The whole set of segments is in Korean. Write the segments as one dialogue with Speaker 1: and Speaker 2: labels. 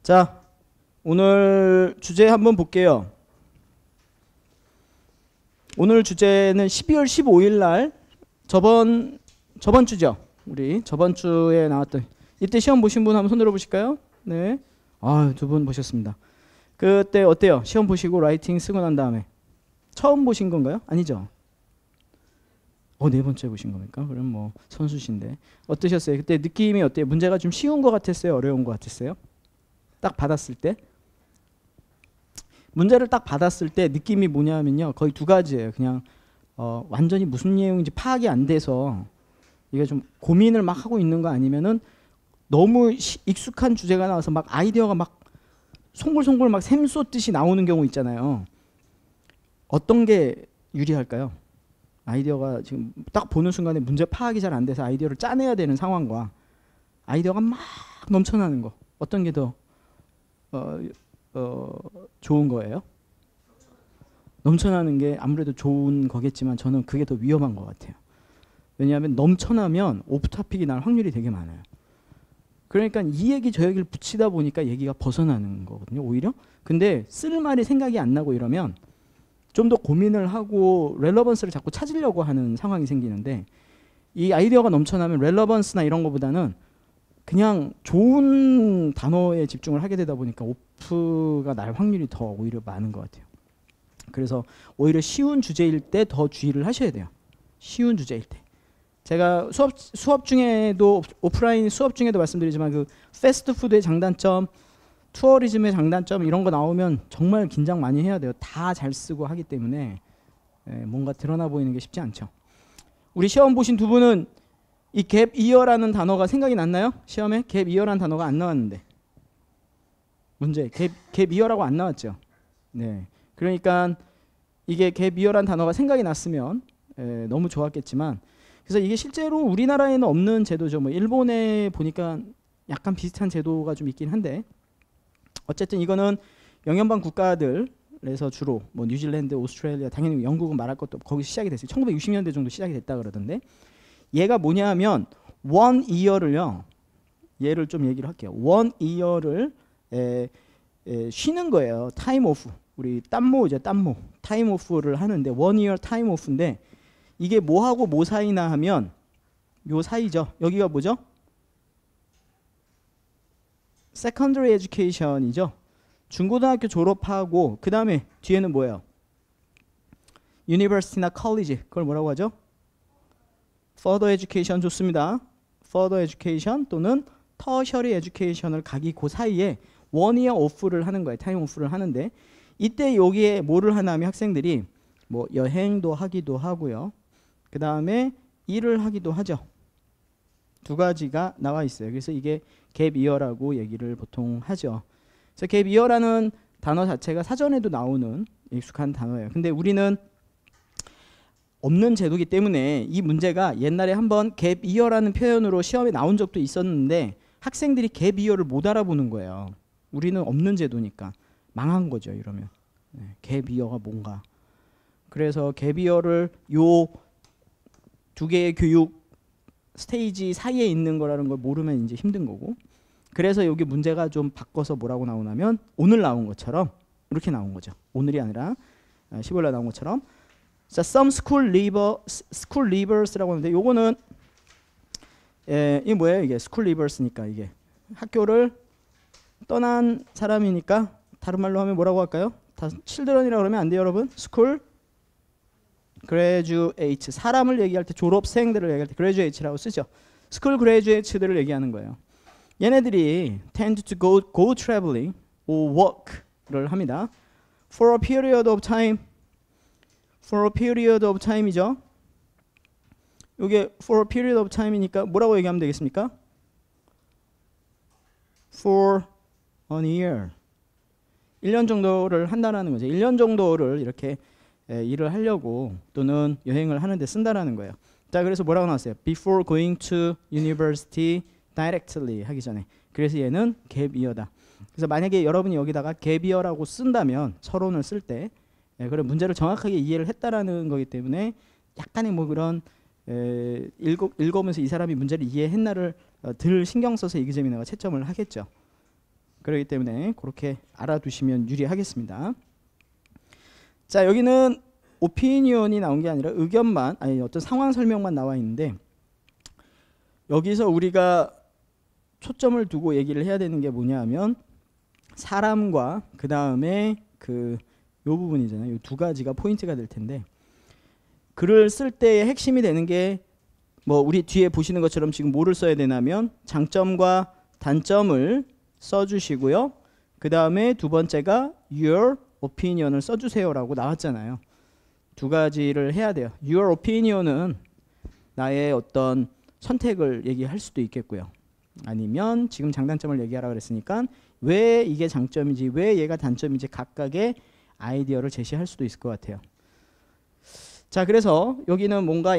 Speaker 1: 자, 오늘 주제 한번 볼게요. 오늘 주제는 12월 15일 날 저번 주죠. 우리 저번 주에 나왔던 이때 시험 보신 분 한번 손 들어 보실까요? 네. 아, 두 분 보셨습니다. 그때 어때요? 시험 보시고 라이팅 쓰고 난 다음에 처음 보신 건가요? 아니죠. 네 번째 보신 겁니까? 그럼 뭐 선수신데 어떠셨어요? 그때 느낌이 어때요? 문제가 좀 쉬운 것 같았어요? 어려운 것 같았어요? 딱 받았을 때 문제를 딱 받았을 때 느낌이 뭐냐면요, 거의 두 가지예요. 그냥 완전히 무슨 내용인지 파악이 안 돼서 이게 좀 고민을 막 하고 있는 거, 아니면은 너무 익숙한 주제가 나와서 막 아이디어가 막 송골송골 막 샘솟듯이 나오는 경우 있잖아요. 어떤 게 유리할까요? 아이디어가 지금 딱 보는 순간에 문제 파악이 잘 안 돼서 아이디어를 짜내야 되는 상황과 아이디어가 막 넘쳐나는 거, 어떤 게 더 좋은 거예요? 넘쳐나는 게 아무래도 좋은 거겠지만 저는 그게 더 위험한 것 같아요. 왜냐하면 넘쳐나면 오프토픽이 날 확률이 되게 많아요. 그러니까 이 얘기 저 얘기를 붙이다 보니까 얘기가 벗어나는 거거든요, 오히려. 근데 쓸 말이 생각이 안 나고 이러면 좀 더 고민을 하고 렐러번스를 자꾸 찾으려고 하는 상황이 생기는데, 이 아이디어가 넘쳐나면 렐러번스나 이런 거보다는 그냥 좋은 단어에 집중을 하게 되다 보니까 오프가 날 확률이 더 오히려 많은 것 같아요. 그래서 오히려 쉬운 주제일 때 더 주의를 하셔야 돼요. 쉬운 주제일 때. 제가 수업 중에도, 오프라인 수업 중에도 말씀드리지만, 그 패스트푸드의 장단점, 투어리즘의 장단점 이런 거 나오면 정말 긴장 많이 해야 돼요. 다 잘 쓰고 하기 때문에 뭔가 드러나 보이는 게 쉽지 않죠. 우리 시험 보신 두 분은 이 갭 이어라는 단어가 생각이 났나요? 시험에 갭 이어라는 단어가 안 나왔는데, 문제 갭 이어라고 안 나왔죠. 네, 그러니까 이게 갭 이어라는 단어가 생각이 났으면 너무 좋았겠지만, 그래서 이게 실제로 우리나라에는 없는 제도죠. 뭐 일본에 보니까 약간 비슷한 제도가 좀 있긴 한데, 어쨌든 이거는 영연방 국가들에서 주로 뭐 뉴질랜드, 오스트레일리아, 당연히 영국은 말할 것도 없고 거기서 시작이 됐어요. 1960년대 정도 시작이 됐다 그러던데, 얘가 뭐냐면 원 이어를요, 얘를 좀 얘기를 할게요. 원 이어를 쉬는 거예요. 타임 오프. 우리 땀모죠, 땀모. 타임 오프를 하는데 원 이어 타임 오프인데, 이게 뭐하고 뭐 사이나 하면 요 사이죠. 여기가 뭐죠? 세컨더리 에듀케이션이죠. 중고등학교 졸업하고 그 다음에 뒤에는 뭐예요? 유니버시티나 컬리지. 그걸 뭐라고 하죠? further education. 좋습니다. further education 또는 tertiary education을 가기 그 사이에 원 이어 오프를 하는 거예요. 타임 오프를 하는데, 이때 여기에 뭐를 하냐면 학생들이 뭐 여행도 하기도 하고요. 그 다음에 일을 하기도 하죠. 두 가지가 나와 있어요. 그래서 이게 갭 이어라고 얘기를 보통 하죠. 그래서 갭 이어라는 단어 자체가 사전에도 나오는 익숙한 단어예요. 근데 우리는 없는 제도이기 때문에 이 문제가 옛날에 한번 갭 이어라는 표현으로 시험에 나온 적도 있었는데 학생들이 갭 이어를 못 알아보는 거예요. 우리는 없는 제도니까 망한 거죠, 이러면. 갭 이어가 뭔가. 그래서 갭 이어를 요 두 개의 교육 스테이지 사이에 있는 거라는 걸 모르면 이제 힘든 거고, 그래서 여기 문제가 좀 바꿔서 뭐라고 나오냐면 오늘 나온 것처럼 이렇게 나온 거죠. 오늘이 아니라 15일날 나온 것처럼. 자, some school leavers라고 하는데, 요거는 이게 뭐예요? 이게 school leavers니까 이게 학교를 떠난 사람이니까 다른 말로 하면 뭐라고 할까요? 다 children이라고 그러면 안 돼요, 여러분. school graduate, 사람을 얘기할 때, 졸업생들을 얘기할 때 graduate라고 쓰죠. school graduates들을 얘기하는 거예요. 얘네들이 tend to go traveling or work를 합니다. for a period of time. for a period of time이죠. 이게 for a period of time이니까 뭐라고 얘기하면 되겠습니까? for an year. 1년 정도를 한다는 거죠. 1년 정도를 이렇게 일을 하려고 또는 여행을 하는데 쓴다라는 거예요. 자, 그래서 뭐라고 나왔어요? Before going to university directly 하기 전에. 그래서 얘는 갭 이어다. 그래서 만약에 여러분이 여기다가 갭 이어라고 쓴다면 서론을 쓸 때 그런 문제를 정확하게 이해를 했다라는 거기 때문에 약간의 뭐 그런 읽으면서 이 사람이 문제를 이해했나를 덜 신경 써서 이기재미나가 채점을 하겠죠. 그렇기 때문에 그렇게 알아두시면 유리하겠습니다. 자, 여기는 오피니언이 나온 게 아니라 의견만, 아니 어떤 상황 설명만 나와 있는데, 여기서 우리가 초점을 두고 얘기를 해야 되는 게 뭐냐 하면 사람과 그 다음에 요 부분이잖아요. 이 두 가지가 포인트가 될 텐데, 글을 쓸 때의 핵심이 되는 게 뭐 우리 뒤에 보시는 것처럼 지금 뭐를 써야 되냐면 장점과 단점을 써주시고요. 그 다음에 두 번째가 your opinion을 써주세요라고 나왔잖아요. 두 가지를 해야 돼요. your opinion은 나의 어떤 선택을 얘기할 수도 있겠고요. 아니면 지금 장단점을 얘기하라 그랬으니까 왜 이게 장점인지 왜 얘가 단점인지 각각의 아이디어를 제시할 수도 있을 것 같아요. 자, 그래서 여기는 뭔가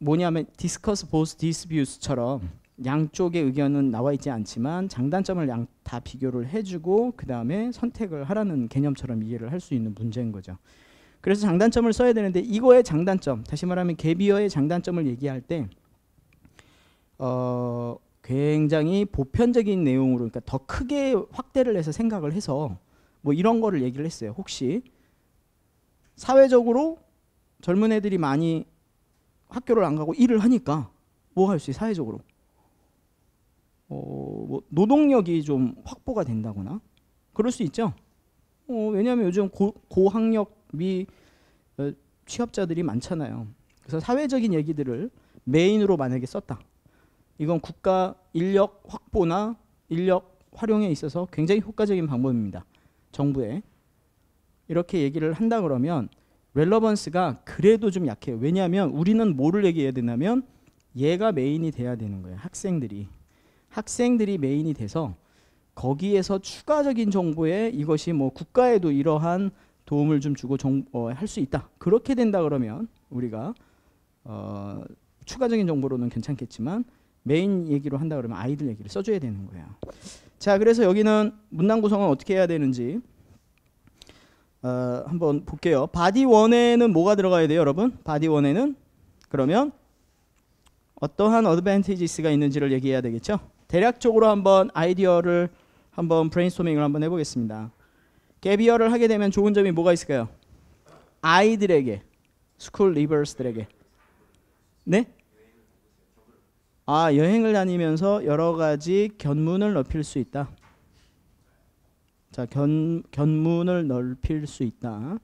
Speaker 1: 뭐냐면 discuss both these views처럼 양쪽의 의견은 나와 있지 않지만 장단점을 다 비교를 해주고 그 다음에 선택을 하라는 개념처럼 이해를 할 수 있는 문제인 거죠. 그래서 장단점을 써야 되는데 이거의 장단점, 다시 말하면 개비어의 장단점을 얘기할 때 굉장히 보편적인 내용으로, 그러니까 더 크게 확대를 해서 생각을 해서 뭐 이런 거를 얘기를 했어요. 혹시 사회적으로 젊은 애들이 많이 학교를 안 가고 일을 하니까 뭐 할 수 있어요? 사회적으로 뭐 노동력이 좀 확보가 된다거나 그럴 수 있죠. 왜냐하면 요즘 고학력 취업자들이 많잖아요. 그래서 사회적인 얘기들을 메인으로 만약에 썼다. 이건 국가 인력 확보나 인력 활용에 있어서 굉장히 효과적인 방법입니다. 정부에. 이렇게 얘기를 한다 그러면 렐러번스가 그래도 좀 약해요. 왜냐하면 우리는 뭐를 얘기해야 되냐면 얘가 메인이 돼야 되는 거예요. 학생들이 메인이 돼서 거기에서 추가적인 정보에 이것이 뭐 국가에도 이러한 도움을 좀 주고 할 수 있다. 그렇게 된다 그러면 우리가 추가적인 정보로는 괜찮겠지만 메인 얘기로 한다 그러면 아이들 얘기를 써줘야 되는 거예요. 자, 그래서 여기는 문장 구성은 어떻게 해야 되는지 한번 볼게요. 바디 1에는 뭐가 들어가야 돼요, 여러분? 바디 1에는 그러면 어떠한 어드밴티지스가 있는지를 얘기해야 되겠죠. 대략적으로 한번 아이디어를 한번 브레인스토밍을 한번 해보겠습니다. 개비어를 하게 되면 좋은 점이 뭐가 있을까요? 아이들에게, 스쿨 리버스들에게, 네? 여행을 다니면서 여러 가지 견문을 넓힐 수 있다. 자, 견문을 넓힐 수 있다.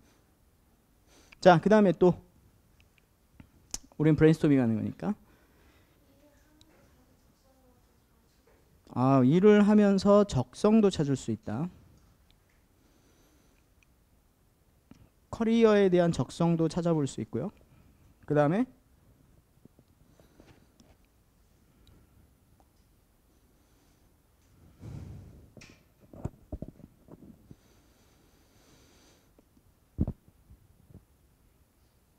Speaker 1: 자, 그 다음에 또 우린 브레인스토밍 하는 거니까 일을 하면서 적성도 찾을 수 있다. 커리어에 대한 적성도 찾아볼 수 있고요. 그 다음에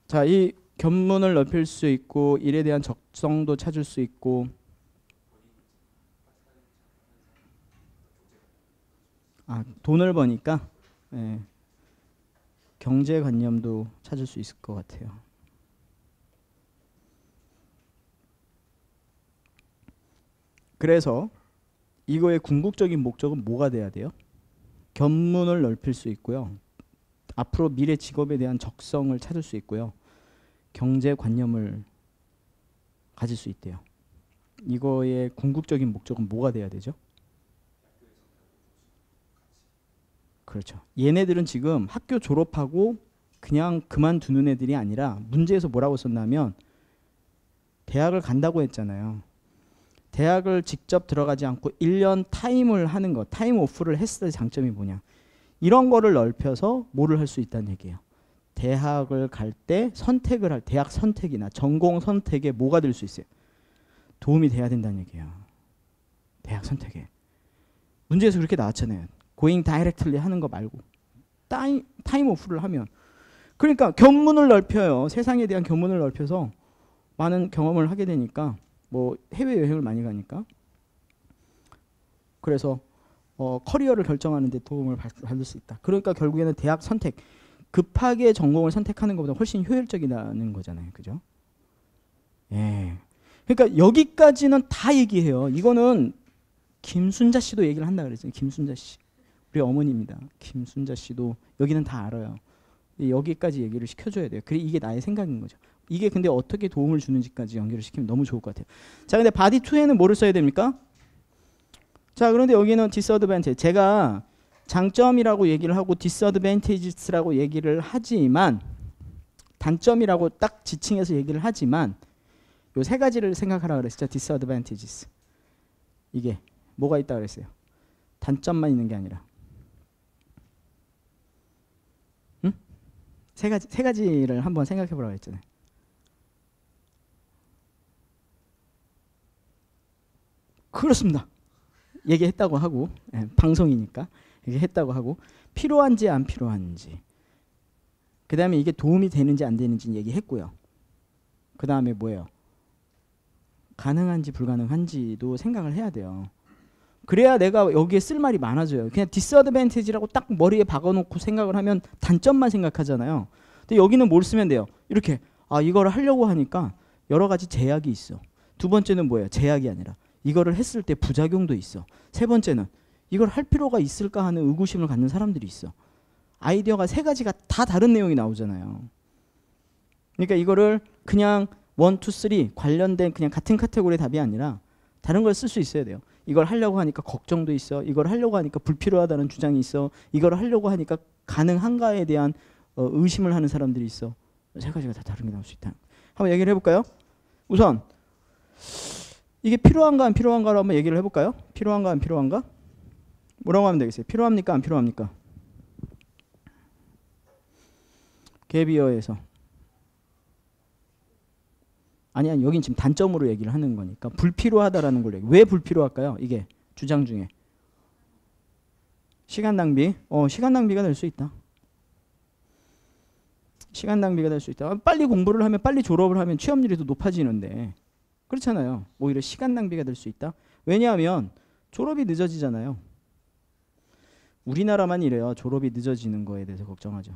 Speaker 1: 자, 이 견문을 넓힐 수 있고 일에 대한 적성도 찾을 수 있고 돈을 버니까 경제관념도 찾을 수 있을 것 같아요. 그래서 이거의 궁극적인 목적은 뭐가 돼야 돼요? 견문을 넓힐 수 있고요. 앞으로 미래 직업에 대한 적성을 찾을 수 있고요. 경제관념을 가질 수 있대요. 이거의 궁극적인 목적은 뭐가 돼야 되죠? 그렇죠. 얘네들은 지금 학교 졸업하고 그냥 그만두는 애들이 아니라 문제에서 뭐라고 썼냐면 대학을 간다고 했잖아요. 대학을 직접 들어가지 않고 1년 타임을 하는 것, 타임 오프를 했을 때 장점이 뭐냐. 이런 거를 넓혀서 뭐를 할 수 있다는 얘기예요. 대학을 갈 때 선택을 할 대학 선택이나 전공 선택에 뭐가 될 수 있어요? 도움이 돼야 된다는 얘기예요. 대학 선택에. 문제에서 그렇게 나왔잖아요. going directly 하는 거 말고 타임 오프를 하면. 그러니까 견문을 넓혀요. 세상에 대한 견문을 넓혀서 많은 경험을 하게 되니까 뭐 해외여행을 많이 가니까. 그래서 커리어를 결정하는 데 도움을 받을 수 있다. 그러니까 결국에는 대학 선택, 급하게 전공을 선택하는 것보다 훨씬 효율적이라는 거잖아요. 그죠? 예. 그러니까 여기까지는 다 얘기해요. 이거는 김순자 씨도 얘기를 한다 그랬잖아요. 김순자 씨. 우리 어머니입니다. 김순자 씨도 여기는 다 알아요. 여기까지 얘기를 시켜줘야 돼요. 그래 이게 나의 생각인 거죠. 이게 근데 어떻게 도움을 주는지까지 연결을 시키면 너무 좋을 것 같아요. 자, 근데 바디 2에는 뭐를 써야 됩니까? 자, 그런데 여기는 disadvantage. 제가 장점이라고 얘기를 하고 disadvantages라고 얘기를 하지만 단점이라고 딱 지칭해서 얘기를 하지만 요 세 가지를 생각하라 그랬죠. disadvantages. 이게 뭐가 있다 그랬어요? 단점만 있는 게 아니라. 응? 세 가지를 한번 생각해 보라고 했잖아요. 그렇습니다. 얘기했다고 하고 방송이니까 얘기했다고 하고 필요한지 안 필요한지 그 다음에 이게 도움이 되는지 안 되는지 얘기했고요. 그 다음에 뭐예요? 가능한지 불가능한지도 생각을 해야 돼요. 그래야 내가 여기에 쓸 말이 많아져요. 그냥 디스어드밴티지라고 딱 머리에 박아놓고 생각을 하면 단점만 생각하잖아요. 근데 여기는 뭘 쓰면 돼요? 이렇게 이거를 하려고 하니까 여러 가지 제약이 있어. 두 번째는 뭐예요? 제약이 아니라 이거를 했을 때 부작용도 있어. 세 번째는 이걸 할 필요가 있을까 하는 의구심을 갖는 사람들이 있어. 아이디어가 세 가지가 다 다른 내용이 나오잖아요. 그러니까 이거를 그냥 1, 2, 3 관련된 그냥 같은 카테고리의 답이 아니라 다른 걸 쓸 수 있어야 돼요. 이걸 하려고 하니까 걱정도 있어. 이걸 하려고 하니까 불필요하다는 주장이 있어. 이걸 하려고 하니까 가능한가에 대한 의심을 하는 사람들이 있어. 세 가지가 다 다른 게 나올 수 있다. 한번 얘기를 해볼까요? 우선 이게 필요한가 안 필요한가로 한번 얘기를 해볼까요? 필요한가 안 필요한가? 뭐라고 하면 되겠어요? 필요합니까 안 필요합니까? 갭이어에서 아니 여긴 지금 단점으로 얘기를 하는 거니까 불필요하다라는 걸 얘기. 왜 불필요할까요? 이게 주장 중에 시간 낭비. 시간 낭비가 될 수 있다. 시간 낭비가 될 수 있다. 빨리 공부를 하면 빨리 졸업을 하면 취업률이 더 높아지는데 그렇잖아요. 오히려 시간 낭비가 될 수 있다. 왜냐하면 졸업이 늦어지잖아요. 우리나라만 이래요. 졸업이 늦어지는 거에 대해서 걱정하죠.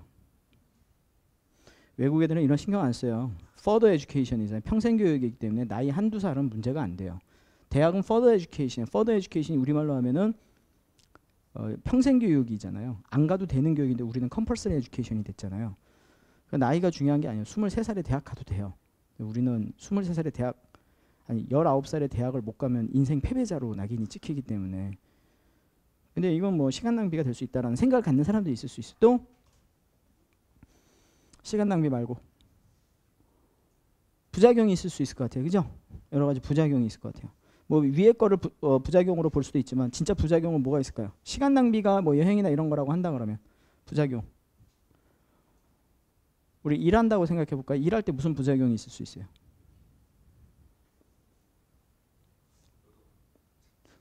Speaker 1: 외국 애들은 이런 신경 안 써요. further education이잖아요. 평생 교육이기 때문에 나이 한두 살은 문제가 안 돼요. 대학은 further education, further education이 우리말로 하면은 평생 교육이잖아요. 안 가도 되는 교육인데 우리는 compulsory education이 됐잖아요. 그러니까 나이가 중요한 게 아니에요. 23살에 대학 가도 돼요. 우리는 23살에 대학 아니 19살에 대학을 못 가면 인생 패배자로 낙인이 찍히기 때문에 근데 이건 뭐 시간 낭비가 될 수 있다라는 생각을 갖는 사람도 있을 수 있어요. 또 시간 낭비 말고 부작용이 있을 수 있을 것 같아요. 그죠? 여러 가지 부작용이 있을 것 같아요. 뭐 위에 거를 부작용으로 볼 수도 있지만 진짜 부작용은 뭐가 있을까요? 시간 낭비가 뭐 여행이나 이런 거라고 한다 그러면 부작용. 우리 일한다고 생각해 볼까요? 일할 때 무슨 부작용이 있을 수 있어요?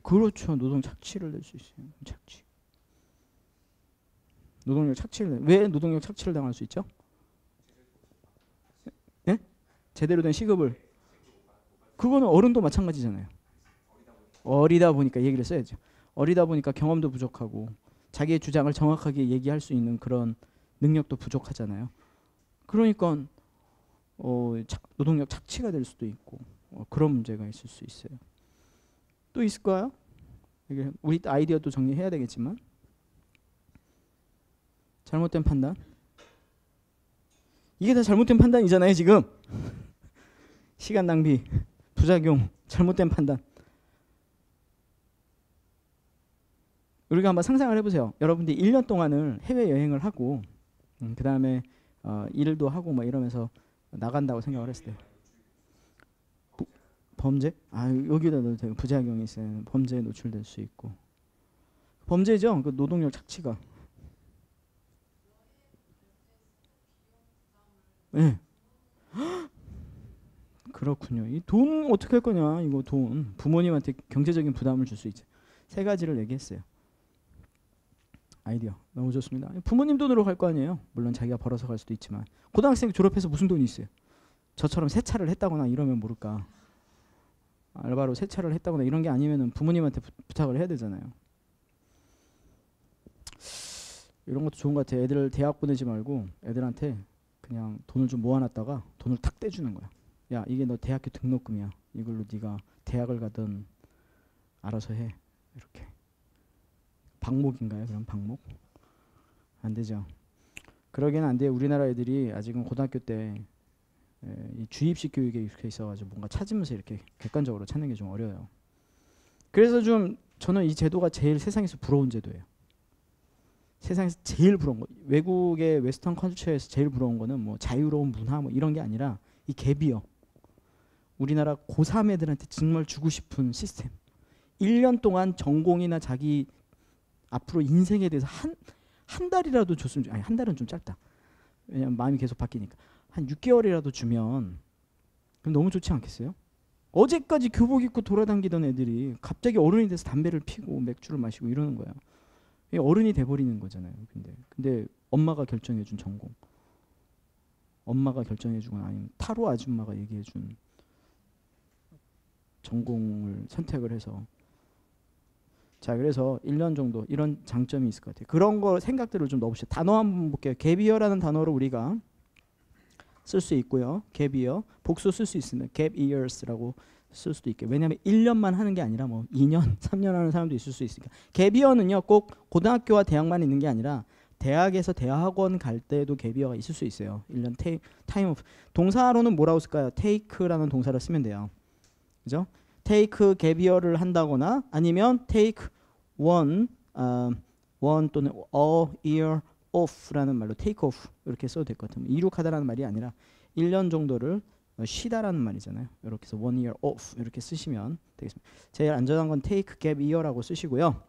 Speaker 1: 그렇죠. 노동 착취를 낼 수 있어요. 착취. 노동력 착취를 왜 노동력 착취를 당할 수 있죠? 예? 제대로 된 시급을 그거는 어른도 마찬가지잖아요. 어리다 보니까 얘기를 써야죠. 어리다 보니까 경험도 부족하고 자기의 주장을 정확하게 얘기할 수 있는 그런 능력도 부족하잖아요. 그러니까 노동력 착취가 될 수도 있고 그런 문제가 있을 수 있어요. 또 있을까요? 우리 아이디어도 정리해야 되겠지만 잘못된 판단. 이게 다 잘못된 판단이잖아요 지금. 시간 낭비, 부작용, 잘못된 판단. 우리가 한번 상상을 해보세요. 여러분들이 1년 동안을 해외여행을 하고 그 다음에 일도 하고 뭐 이러면서 나간다고 생각을 했을 때 범죄? 여기다 되게 부작용이 있어요. 범죄에 노출될 수 있고 범죄죠. 그 노동력 착취가. 네. 그렇군요. 이 돈 어떻게 할 거냐? 이거 돈 부모님한테 경제적인 부담을 줄 수 있죠. 세 가지를 얘기했어요. 아이디어 너무 좋습니다. 부모님 돈으로 갈 거 아니에요. 물론 자기가 벌어서 갈 수도 있지만 고등학생 졸업해서 무슨 돈이 있어요? 저처럼 세차를 했다거나 이러면 모를까. 알바로 세차를 했다거나 이런 게 아니면은 부모님한테 부탁을 해야 되잖아요. 이런 것도 좋은 것 같아요. 애들 대학 보내지 말고 애들한테 그냥 돈을 좀 모아놨다가 돈을 탁 떼주는 거야. 야 이게 너 대학교 등록금이야. 이걸로 네가 대학을 가든 알아서 해. 이렇게. 방목인가요? 그럼 방목? 안 되죠. 그러기는 안 돼요. 우리나라 애들이 아직은 고등학교 때 이 주입식 교육에 익숙해 있어가지고 뭔가 찾으면서 이렇게 객관적으로 찾는 게 좀 어려워요. 그래서 좀 저는 이 제도가 제일 세상에서 부러운 제도예요. 세상에서 제일 부러운 거. 외국의 웨스턴 컬처에서 제일 부러운 거는 뭐 자유로운 문화 뭐 이런 게 아니라 이 갭이요. 우리나라 고3 애들한테 정말 주고 싶은 시스템. 1년 동안 전공이나 자기 앞으로 인생에 대해서 한 달이라도 줬으면 아니 한 달은 좀 짧다. 왜냐면 마음이 계속 바뀌니까. 한 6개월이라도 주면 그럼 너무 좋지 않겠어요? 어제까지 교복 입고 돌아다니던 애들이 갑자기 어른이 돼서 담배를 피고 맥주를 마시고 이러는 거야. 어른이 돼버리는 거잖아요. 근데 엄마가 결정해준 전공, 엄마가 결정해주거나 아니면 타로 아줌마가 얘기해준 전공을 선택을 해서 자 그래서 1년 정도 이런 장점이 있을 것 같아요. 그런 거 생각들을 좀 넣어보시죠. 단어 한번 볼게요. 갭이어라는 단어로 우리가 쓸 수 있고요. 갭이어 복수 쓸 수 있습니다. gap years라고 쓸 수도 있게. 왜냐하면 1년만 하는 게 아니라 뭐 2년, 3년 하는 사람도 있을 수 있으니까. 갭이어는요 꼭 고등학교와 대학만 있는 게 아니라 대학에서 대학원 갈 때도 갭이어가 있을 수 있어요. 1년 타임 오프. 동사로는 뭐라고 쓸까요? take라는 동사를 쓰면 돼요. 그죠? take 갭이어를 한다거나 아니면 take one 또는 a year off라는 말로 take off 이렇게 써도 될 것 같아요. 이륙하다라는 말이 아니라 1년 정도를 쉬다라는 말이잖아요. 이렇게 해서 one year off 이렇게 쓰시면 되겠습니다. 제일 안전한 건 take gap year라고 쓰시고요.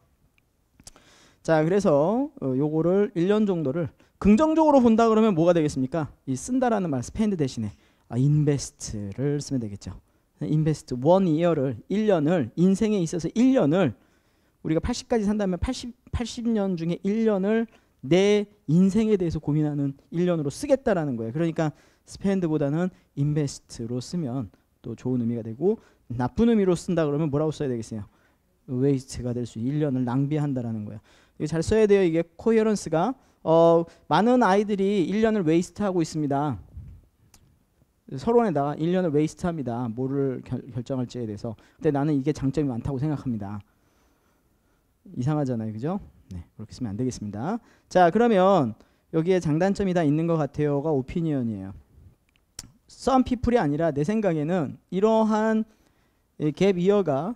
Speaker 1: 자, 그래서 요거를 1년 정도를 긍정적으로 본다 그러면 뭐가 되겠습니까? 이 쓴다라는 말 spend 대신에 invest를 쓰면 되겠죠. invest one year를 1년을 인생에 있어서 1년을 우리가 80까지 산다면 80년 중에 1년을 내 인생에 대해서 고민하는 1년으로 쓰겠다라는 거예요. 그러니까 spend보다는 invest로 쓰면 또 좋은 의미가 되고 나쁜 의미로 쓴다 그러면 뭐라고 써야 되겠어요? waste가 될 수 있는 1년을 낭비한다라는 거예요. 이거 잘 써야 돼요. 이게 coherence가 많은 아이들이 1년을 waste하고 있습니다. 서론에다가 1년을 waste합니다. 뭐를 결정할지에 대해서. 근데 나는 이게 장점이 많다고 생각합니다. 이상하잖아요. 그죠? 네, 그렇게 쓰면 안 되겠습니다. 자, 그러면 여기에 장단점이 다 있는 것 같아요가 오피니언이에요. some people이 아니라 내 생각에는 이러한 갭이어가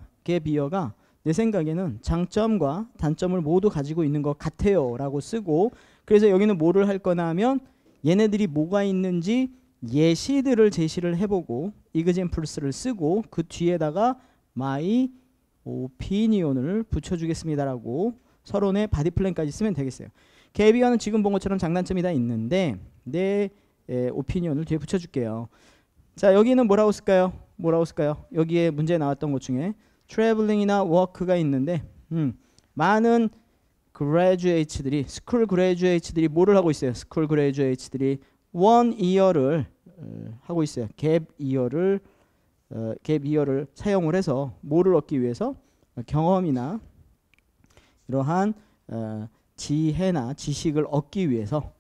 Speaker 1: 내 생각에는 장점과 단점을 모두 가지고 있는 것 같아요 라고 쓰고 그래서 여기는 뭐를 할 거나 하면 얘네들이 뭐가 있는지 예시들을 제시를 해보고 examples를 쓰고 그 뒤에다가 my opinion을 붙여주겠습니다라고 서론에 바디 플랜까지 쓰면 되겠어요. 갭이어는 지금 본 것처럼 장단점이 다 있는데 내 오피니언을 뒤에 붙여줄게요. 자 여기는 뭐라고 쓸까요? 여기에 문제 나왔던 것 중에 traveling이나 work가 있는데 많은 graduates들이 스쿨 graduates들이 뭐를 하고 있어요? 스쿨 graduates들이 1 year를 하고 있어요. 갭 이어를 사용을 해서 뭐를 얻기 위해서 경험이나 이러한 지혜나 지식을 얻기 위해서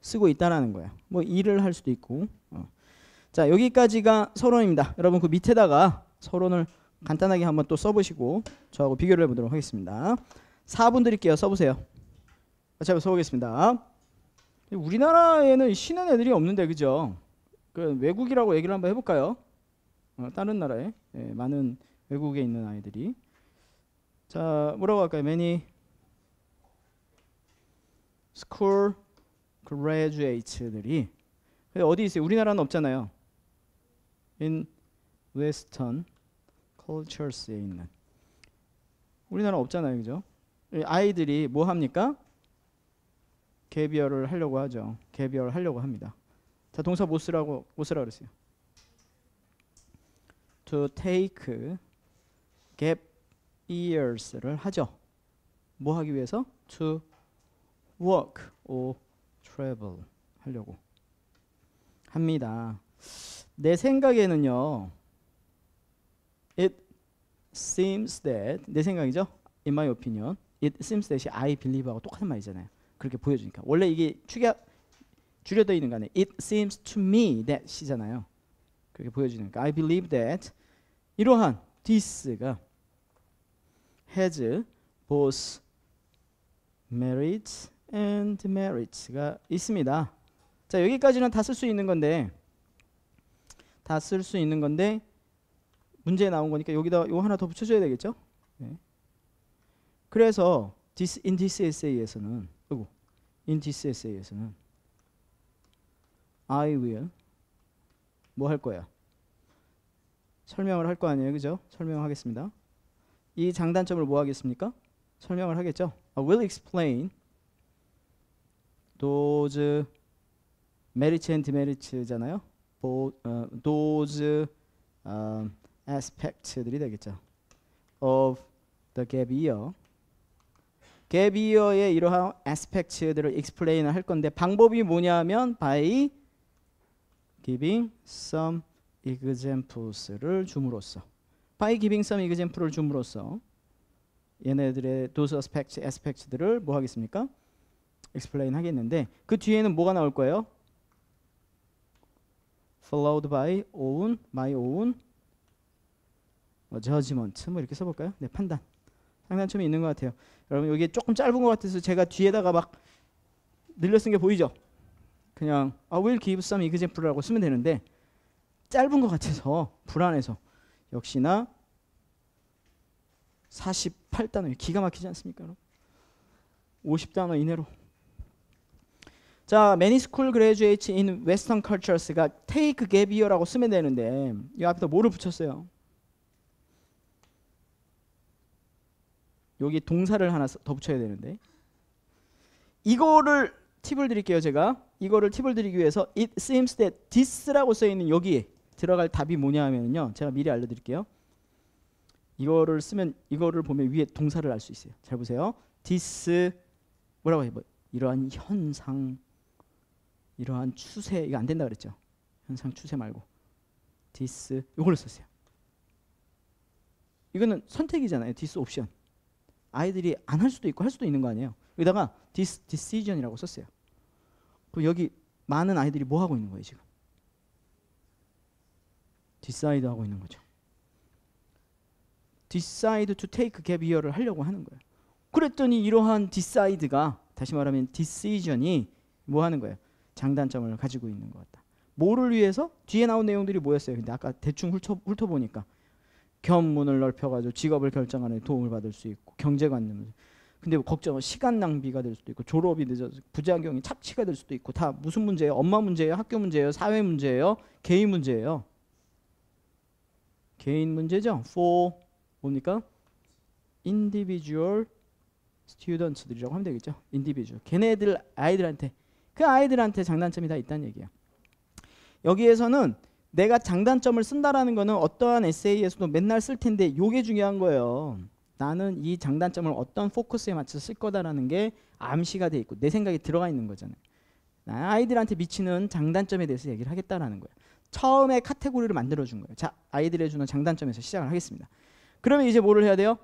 Speaker 1: 쓰고 있다라는 거예요. 뭐 일을 할 수도 있고. 자 여기까지가 서론입니다. 여러분 그 밑에다가 서론을 간단하게 한번 또 써보시고 저하고 비교를 해보도록 하겠습니다. 4분 드릴게요. 써보세요. 같이 한번 써보겠습니다. 우리나라에는 쉬는 애들이 없는데 그죠? 그 외국이라고 얘기를 한번 해볼까요? 다른 나라에 많은 외국에 있는 아이들이 자 뭐라고 할까요? Many school graduates들이 어디 있어요? 우리나라는 없잖아요. In Western cultures에 있는 우리나라 없잖아요, 그죠? 아이들이 뭐 합니까? 갭이어를 하려고 하죠. 갭이어를 하려고 합니다. 자 동사 뭐 쓰라 그랬어요? To take gap years를 하죠. 뭐 하기 위해서? To work or travel 하려고 합니다. 내 생각에는요. It seems that 내 생각이죠. In my opinion. It seems that이 I believe하고 똑같은 말이잖아요. 그렇게 보여주니까 원래 이게 줄여져 있는 거 아니에요. It seems to me that이잖아요. 그렇게 보여주니까 I believe that 이러한 this가 has both merits and demerits가 있습니다. 자, 여기까지는 다 쓸 수 있는 건데 문제에 나온 거니까 여기다 요 하나 더 붙여줘야 되겠죠? 네. 그래서 in this essay에서는 I will 뭐 할 거야? 설명을 할 거 아니에요, 그죠? 설명하겠습니다. 이 장단점을 뭐 하겠습니까? 설명을 하겠죠. I will explain those merits and demerits잖아요. those aspects들이 되겠죠. of the gap year. gap year의 이러한 aspects들을 explain을 할 건데 방법이 뭐냐면 by giving some examples를 줌으로써 by giving some example를 줌으로써 얘네들의 those aspects들을 뭐 하겠습니까? explain 하겠는데 그 뒤에는 뭐가 나올 거예요? followed by my own judgment 뭐 이렇게 써볼까요? 네, 판단. 장단점이 있는 것 같아요. 여러분 여기 조금 짧은 것 같아서 제가 뒤에다가 막 늘려 쓴 게 보이죠? 그냥 I will give some example라고 쓰면 되는데 짧은 것 같아서 불안해서 역시나 48단어 기가 막히지 않습니까? 50단어 이내로. 자, many school graduates in Western cultures가 take gap year라고 쓰면 되는데 이 앞에다 뭐를 붙였어요? 여기 동사를 하나 더 붙여야 되는데 이거를 팁을 드릴게요. 제가 이거를 팁을 드리기 위해서 it seems that this라고 써있는 여기에 들어갈 답이 뭐냐 하면요, 제가 미리 알려드릴게요. 이거를 쓰면 이거를 보면 위에 동사를 알 수 있어요. 잘 보세요. this 뭐라고 해요? 이러한 현상, 이러한 추세, 이거 안 된다 그랬죠. 현상 추세 말고 this 이걸로 썼어요. 이거는 선택이잖아요. this 옵션. 아이들이 안 할 수도 있고 할 수도 있는 거 아니에요. 여기다가 this decision이라고 썼어요. 그럼 여기 많은 아이들이 뭐 하고 있는 거예요 지금? decide 하고 있는 거죠. decide to take gap year를 하려고 하는 거예요. 그랬더니 이러한 decide가 다시 말하면 decision이 뭐 하는 거예요? 장단점을 가지고 있는 것 같다. 뭐를 위해서? 뒤에 나온 내용들이 뭐였어요? 근데 아까 대충 훑어보니까 견문을 넓혀가지고 직업을 결정하는 데 도움을 받을 수 있고 경제관념. 근데 걱정은 시간 낭비가 될 수도 있고 졸업이 늦어서 부작용이 착취가 될 수도 있고 다 무슨 문제예요? 엄마 문제예요? 학교 문제예요? 사회 문제예요? 개인 문제예요? 개인 문제죠. For 뭡니까? individual students들이라고 하면 되겠죠. individual. 걔네들 아이들한테 그 아이들한테 장단점이 다 있다는 얘기야. 여기에서는 내가 장단점을 쓴다라는 거는 어떠한 에세이에서도 맨날 쓸 텐데 요게 중요한 거예요. 나는 이 장단점을 어떤 포커스에 맞춰서 쓸 거다라는 게 암시가 돼 있고 내 생각이 들어가 있는 거잖아요. 아이들한테 미치는 장단점에 대해서 얘기를 하겠다라는 거예요. 처음에 카테고리를 만들어준 거예요. 자, 아이들에 주는 장단점에서 시작을 하겠습니다. 그러면 이제 뭐를 해야 돼요?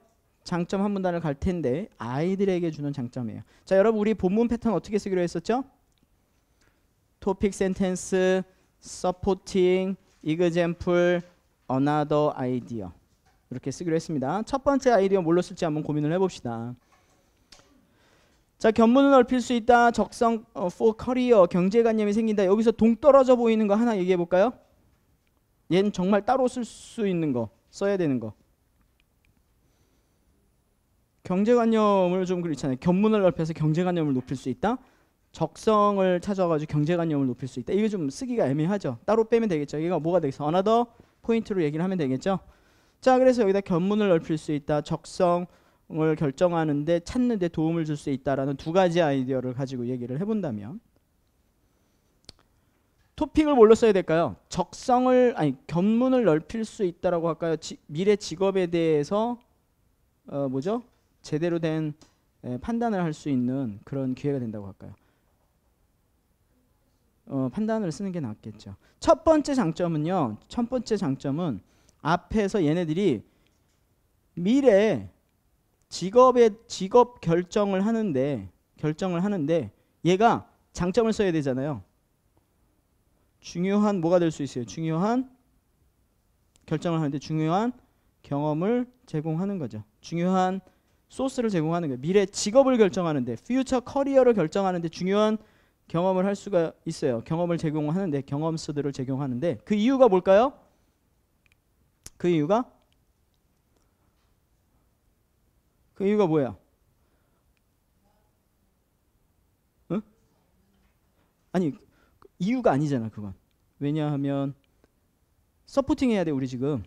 Speaker 1: 장점 한 문단을 갈 텐데 아이들에게 주는 장점이에요. 자, 여러분 우리 본문 패턴 어떻게 쓰기로 했었죠? 토픽 센텐스, supporting, example, another idea 이렇게 쓰기로 했습니다. 첫 번째 아이디어 뭘로 쓸지 한번 고민을 해봅시다. 자, 견문을 넓힐 수 있다. 적성 for career, 경제관념이 생긴다. 여기서 동떨어져 보이는 거 하나 얘기해 볼까요? 얘는 정말 따로 쓸 수 있는 거, 써야 되는 거. 경제관념을 좀 그렇잖아요. 견문을 넓혀서 경제관념을 높일 수 있다. 적성을 찾아가지고 경제관념을 높일 수 있다. 이게 좀 쓰기가 애매하죠. 따로 빼면 되겠죠. 이거 뭐가 되겠어? another 포인트로 얘기를 하면 되겠죠. 자, 그래서 여기다 견문을 넓힐 수 있다. 적성을 결정하는데 찾는데 도움을 줄 수 있다라는 두 가지 아이디어를 가지고 얘기를 해본다면 토픽을 뭘로 써야 될까요? 견문을 넓힐 수 있다라고 할까요? 미래 직업에 대해서 뭐죠? 제대로 된 판단을 할 수 있는 그런 기회가 된다고 할까요? 판단을 쓰는 게 낫겠죠. 첫 번째 장점은 앞에서 얘네들이 미래 직업 결정을 하는데 얘가 장점을 써야 되잖아요. 중요한 뭐가 될 수 있어요? 중요한 결정을 하는데 중요한 경험을 제공하는 거죠. 중요한 소스를 제공하는 거예요. 미래 직업을 결정하는데, future 커리어를 결정하는데 중요한 경험을 할 수가 있어요. 경험을 제공하는데, 경험수들을 제공하는데 그 이유가 뭘까요? 그 이유가 뭐야? 응? 아니, 이유가 아니잖아 그건. 왜냐하면 서포팅 해야 돼. 우리 지금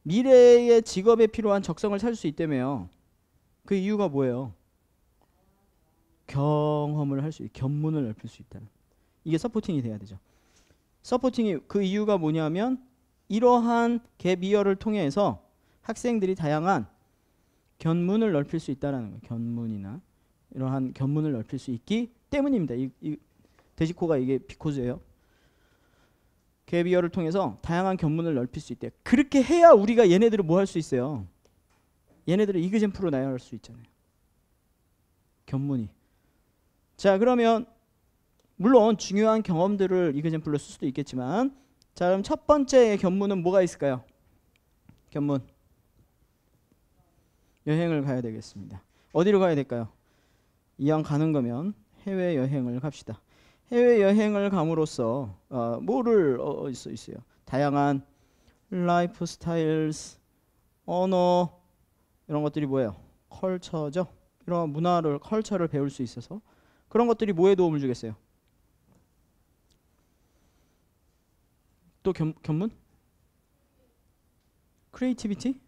Speaker 1: 미래의 직업에 필요한 적성을 찾을 수 있다며요. 그 이유가 뭐예요? 경험을 할 수, 견문을 넓힐 수 있다는. 이게 서포팅이 돼야 되죠. 서포팅이 그 이유가 뭐냐면 이러한 갭이어를 통해서 학생들이 다양한 견문을 넓힐 수 있다는 거예요. 견문이나 이러한 견문을 넓힐 수 있기 때문입니다. 이 데지코가 이게 비코즈예요. 갭이어를 통해서 다양한 견문을 넓힐 수 있대요. 그렇게 해야 우리가 얘네들을 뭐 할 수 있어요? 얘네들을 이그젠플로 나열할 수 있잖아요. 견문이. 자, 그러면 물론 중요한 경험들을 이그젠플로 쓸 수도 있겠지만, 자, 그럼 첫 번째 견문은 뭐가 있을까요? 견문. 여행을 가야 되겠습니다. 어디로 가야 될까요? 이왕 가는 거면 해외여행을 갑시다. 해외여행을 감으로써 뭐를 있어요? 다양한 라이프 스타일스, 언어, 이런 것들이 뭐예요? 컬처죠. 이런 문화를, 컬처를 배울 수 있어서 그런 것들이 뭐에 도움을 주겠어요? 또 견문? 크리에이티비티?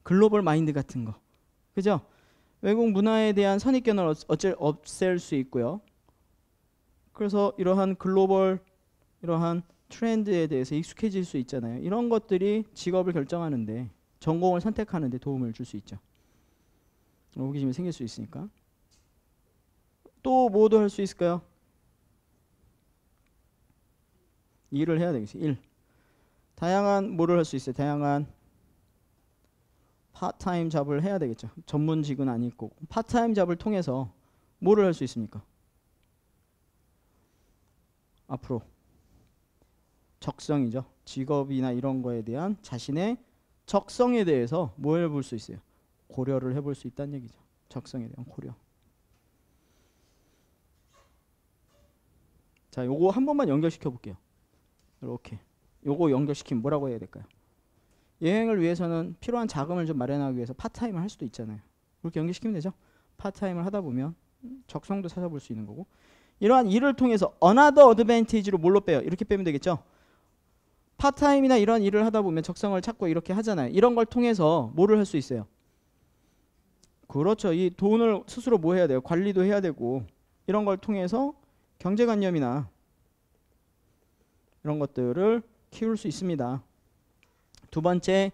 Speaker 1: 글로벌 마인드 같은 거. 그죠? 외국 문화에 대한 선입견을 없앨 수 있고요. 그래서 이러한 글로벌, 이러한 트렌드에 대해서 익숙해질 수 있잖아요. 이런 것들이 직업을 결정하는데, 전공을 선택하는 데 도움을 줄 수 있죠. 호기심이 생길 수 있으니까. 또 뭐도 할 수 있을까요? 일을 해야 되겠어요. 일. 다양한 뭐를 할 수 있어요? 다양한 파트타임 잡을 해야 되겠죠. 전문직은 아니고 파트타임 잡을 통해서 뭐를 할 수 있습니까? 앞으로 적성이죠. 직업이나 이런 거에 대한 자신의 적성에 대해서 뭘 해볼 수 있어요? 고려를 해볼 수 있다는 얘기죠. 적성에 대한 고려. 자, 요거 한 번만 연결시켜 볼게요. 이렇게. 요거 연결시키면 뭐라고 해야 될까요? 여행을 위해서는 필요한 자금을 좀 마련하기 위해서 파트타임을 할 수도 있잖아요. 그렇게 연결시키면 되죠. 파트타임을 하다 보면 적성도 찾아볼 수 있는 거고, 이러한 일을 통해서 another advantage로 뭘로 빼요? 이렇게 빼면 되겠죠. 파트타임이나 이런 일을 하다 보면 적성을 찾고 이렇게 하잖아요. 이런 걸 통해서 뭐를 할 수 있어요? 그렇죠. 이 돈을 스스로 뭐 해야 돼요? 관리도 해야 되고, 이런 걸 통해서 경제관념이나 이런 것들을 키울 수 있습니다. 두 번째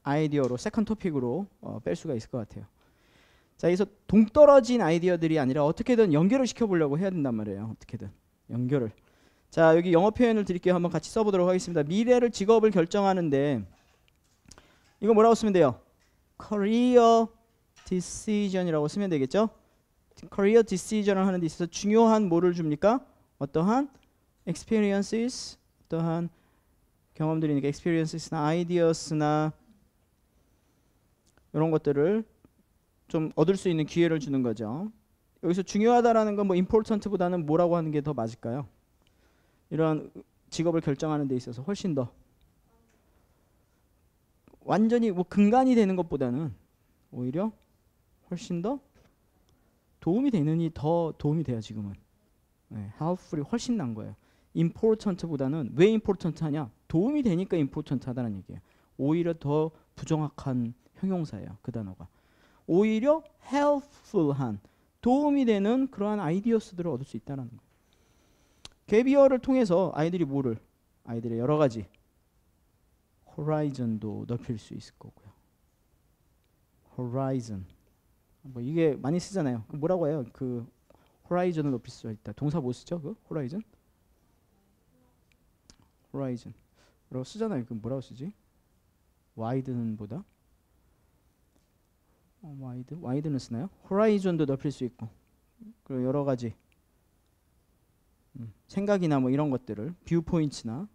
Speaker 1: 아이디어로, 세컨드 토픽으로 뺄 수가 있을 것 같아요. 자, 여기서 동떨어진 아이디어들이 아니라 어떻게든 연결을 시켜보려고 해야 된단 말이에요. 어떻게든 연결을. 자, 여기 영어 표현을 드릴게요. 한번 같이 써보도록 하겠습니다. 미래를, 직업을 결정하는데 이거 뭐라고 쓰면 돼요? Career decision이라고 쓰면 되겠죠? Career decision을 하는 데 있어서 중요한 뭐를 줍니까? 어떠한 experiences, 어떠한 경험들이니까 experiences나 ideas나 이런 것들을 좀 얻을 수 있는 기회를 주는 거죠. 여기서 중요하다라는 건 뭐 important보다는 뭐라고 하는 게 더 맞을까요? 이런 직업을 결정하는 데 있어서 훨씬 더 완전히 뭐 근간이 되는 것보다는 오히려 훨씬 더 도움이 되느니 더 도움이 돼요. 지금은 helpful이 훨씬 난 거예요. important보다는 왜 important 하냐? 도움이 되니까 important 하다는 얘기예요. 오히려 더 부정확한 형용사예요. 그 단어가. 오히려 helpful한, 도움이 되는 그러한 아이디어스들을 얻을 수 있다는 거예요. 갭이어를 통해서 아이들이 뭐를? 아이들의 여러 가지 호라이즌도 넓힐 수 있을 거고요. 호라이즌. 뭐 이게 많이 쓰잖아요. 뭐라고 해요? 그 호라이즌을 높일 수 있다. 동사 뭐 쓰죠? 그 호라이즌? 호라이즌. 뭐라고 쓰잖아요. 그 뭐라고 쓰지? 와이드는 보다? 와이드는 쓰나요? 호라이즌도 넓힐 수 있고, 그리고 여러 가지 생각이나 뭐 이런 것들을 뷰 포인트나.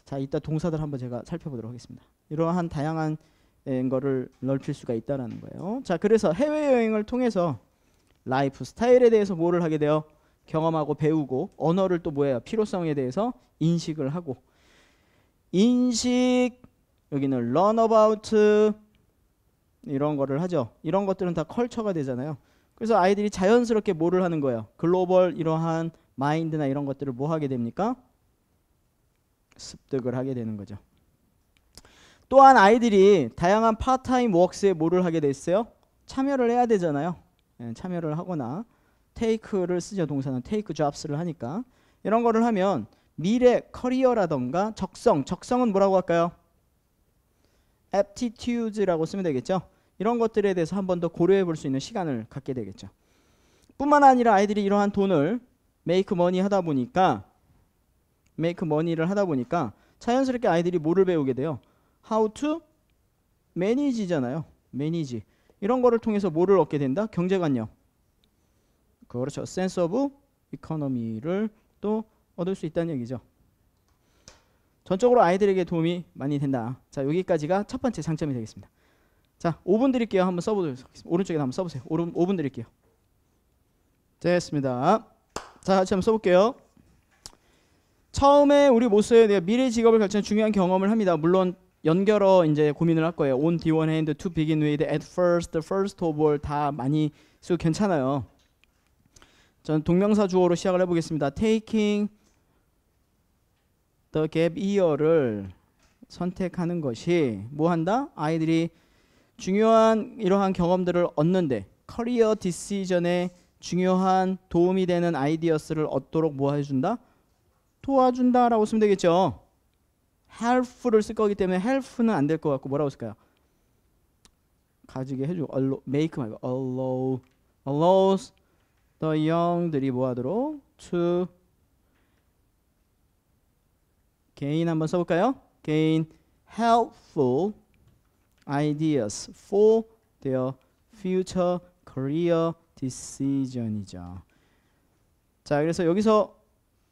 Speaker 1: 자, 이따 동사들 한번 제가 살펴보도록 하겠습니다. 이러한 다양한 거를 넓힐 수가 있다라는 거예요. 자, 그래서 해외여행을 통해서 라이프 스타일에 대해서 뭐를 하게 돼요? 경험하고 배우고, 언어를 또 뭐예요? 필요성에 대해서 인식을 하고, 인식, 여기는 learn about 이런 거를 하죠. 이런 것들은 다 컬처가 되잖아요. 그래서 아이들이 자연스럽게 뭐를 하는 거예요? 글로벌 이러한 마인드나 이런 것들을 뭐 하게 됩니까? 습득을 하게 되는 거죠. 또한 아이들이 다양한 파트타임 워크스에 뭐를 하게 됐어요? 참여를 해야 되잖아요. 참여를 하거나 take를 쓰죠. 동사는 take jobs를 하니까. 이런 거를 하면 미래 커리어라던가 적성은 뭐라고 할까요? aptitudes라고 쓰면 되겠죠. 이런 것들에 대해서 한 번 더 고려해 볼 수 있는 시간을 갖게 되겠죠. 뿐만 아니라 아이들이 이러한 돈을 make money를 하다 보니까 자연스럽게 아이들이 뭐를 배우게 돼요? how to manage잖아요. manage. 이런 거를 통해서 뭐를 얻게 된다? 경제관념. 그렇죠. sense of economy를 또 얻을 수 있다는 얘기죠. 전적으로 아이들에게 도움이 많이 된다. 자, 여기까지가 첫 번째 장점이 되겠습니다. 자, 5분 드릴게요. 한번 써보도록 하겠습니다. 오른쪽에 한번 써보세요. 5분 드릴게요. 됐습니다. 자, 같이 한번 써볼게요. 처음에 우리 모습에 대해 미래 직업을 결정하는 중요한 경험을 합니다. 물론 연결어 이제 고민을 할 거예요. on the one hand, to begin with, at first, first of all 다 많이 쓰고 괜찮아요. 전 동명사 주어로 시작을 해보겠습니다. taking the gap year를 선택하는 것이 뭐 한다? 아이들이 중요한 이러한 경험들을 얻는데 커리어 디시전에 중요한 도움이 되는 아이디어스를 얻도록 뭐 해준다? 도와준다라고 쓰면 되겠죠. help를 쓸 거기 때문에 help는 안 될 것 같고 뭐라고 쓸까요? 가지게 해주고 make 말고 allows the young들이 뭐 하도록 to gain 한번 써볼까요? gain helpful ideas for their future career decision이죠. 자, 그래서 여기서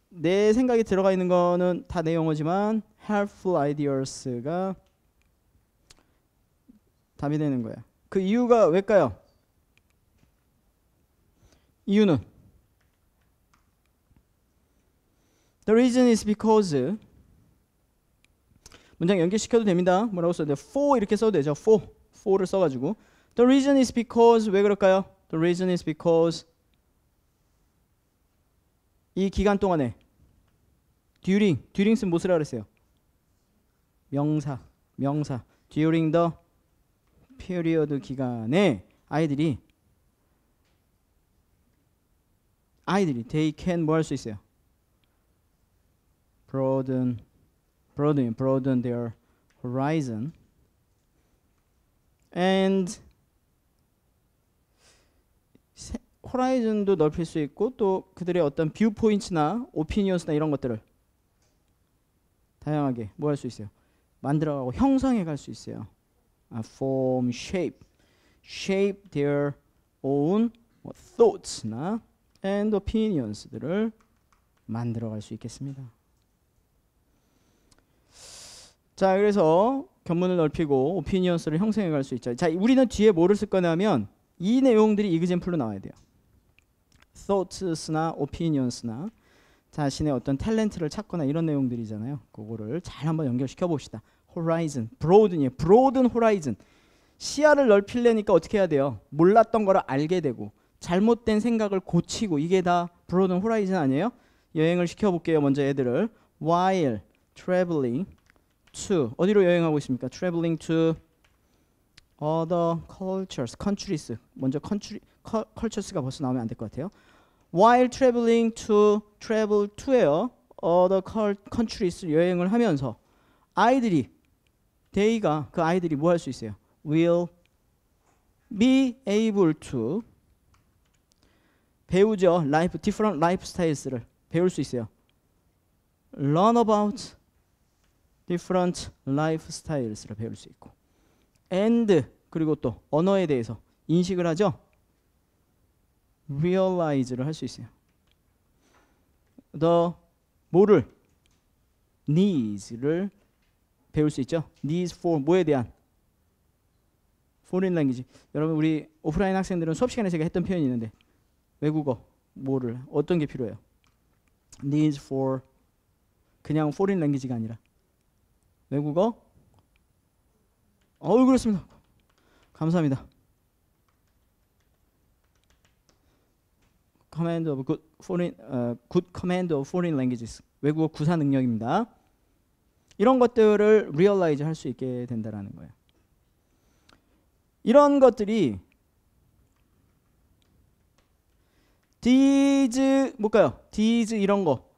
Speaker 1: 내 생각이 들어가 있는 거는 다 내 용어지만 helpful ideas가 답이 되는 거야. 그 이유가 왜일까요? 이유는 The reason is because 문장 연결시켜도 됩니다. 뭐라고 써야 돼요? for 이렇게 써도 되죠. for를 써가지고 The reason is because 왜 그럴까요? The reason is because 이 기간 동안에 during 쓰면 뭐 쓰라 그랬어요? 명사 during the period 기간에 아이들이 they can 뭐 할 수 있어요? broaden their horizon and 호라이즌도 넓힐 수 있고 또 그들의 어떤 뷰 포인트나 오피니언스나 이런 것들을 다양하게 뭐 할 수 있어요? 만들어가고 형성해 갈 수 있어요. form, shape their own thoughts나 and opinions들을 만들어갈 수 있겠습니다. 자, 그래서 견문을 넓히고 opinions를 형성해 갈 수 있죠. 자, 우리는 뒤에 뭐를 쓸 거냐면 이 내용들이 example로 나와야 돼요. thoughts나 opinions나 자신의 어떤 탤런트를 찾거나 이런 내용들이잖아요. 그거를 잘 한번 연결시켜 봅시다. horizon, broaden horizon. 시야를 넓히려니까 어떻게 해야 돼요? 몰랐던 거를 알게 되고 잘못된 생각을 고치고 이게 다 broaden horizon 아니에요? 여행을 시켜볼게요. 먼저 애들을 while traveling to 어디로 여행하고 있습니까? traveling to other cultures, countries. 먼저 cultures가 벌써 나오면 안 될 것 같아요. While traveling to travel to예요. other countries 여행을 하면서 아이들이 그 아이들이 뭐 할 수 있어요? will be able to 배우죠. different lifestyles를 배울 수 있어요. learn about different lifestyles를 배울 수 있고 and 그리고 또 언어에 대해서 인식을 하죠. realize를 할 수 있어요. 뭐를 needs를 배울 수 있죠. needs for 뭐에 대한 foreign language. 여러분 우리 오프라인 학생들은 수업 시간에 제가 했던 표현이 있는데 외국어 뭐를 어떤 게 필요해요? needs for 그냥 foreign language가 아니라 외국어 그렇습니다. 감사합니다. command of good foreign good command of foreign languages. 외국어 구사 능력입니다. 이런 것들을 realize 할 수 있게 된다라는 거예요. 이런 것들이 these 뭘까요? these 이런 거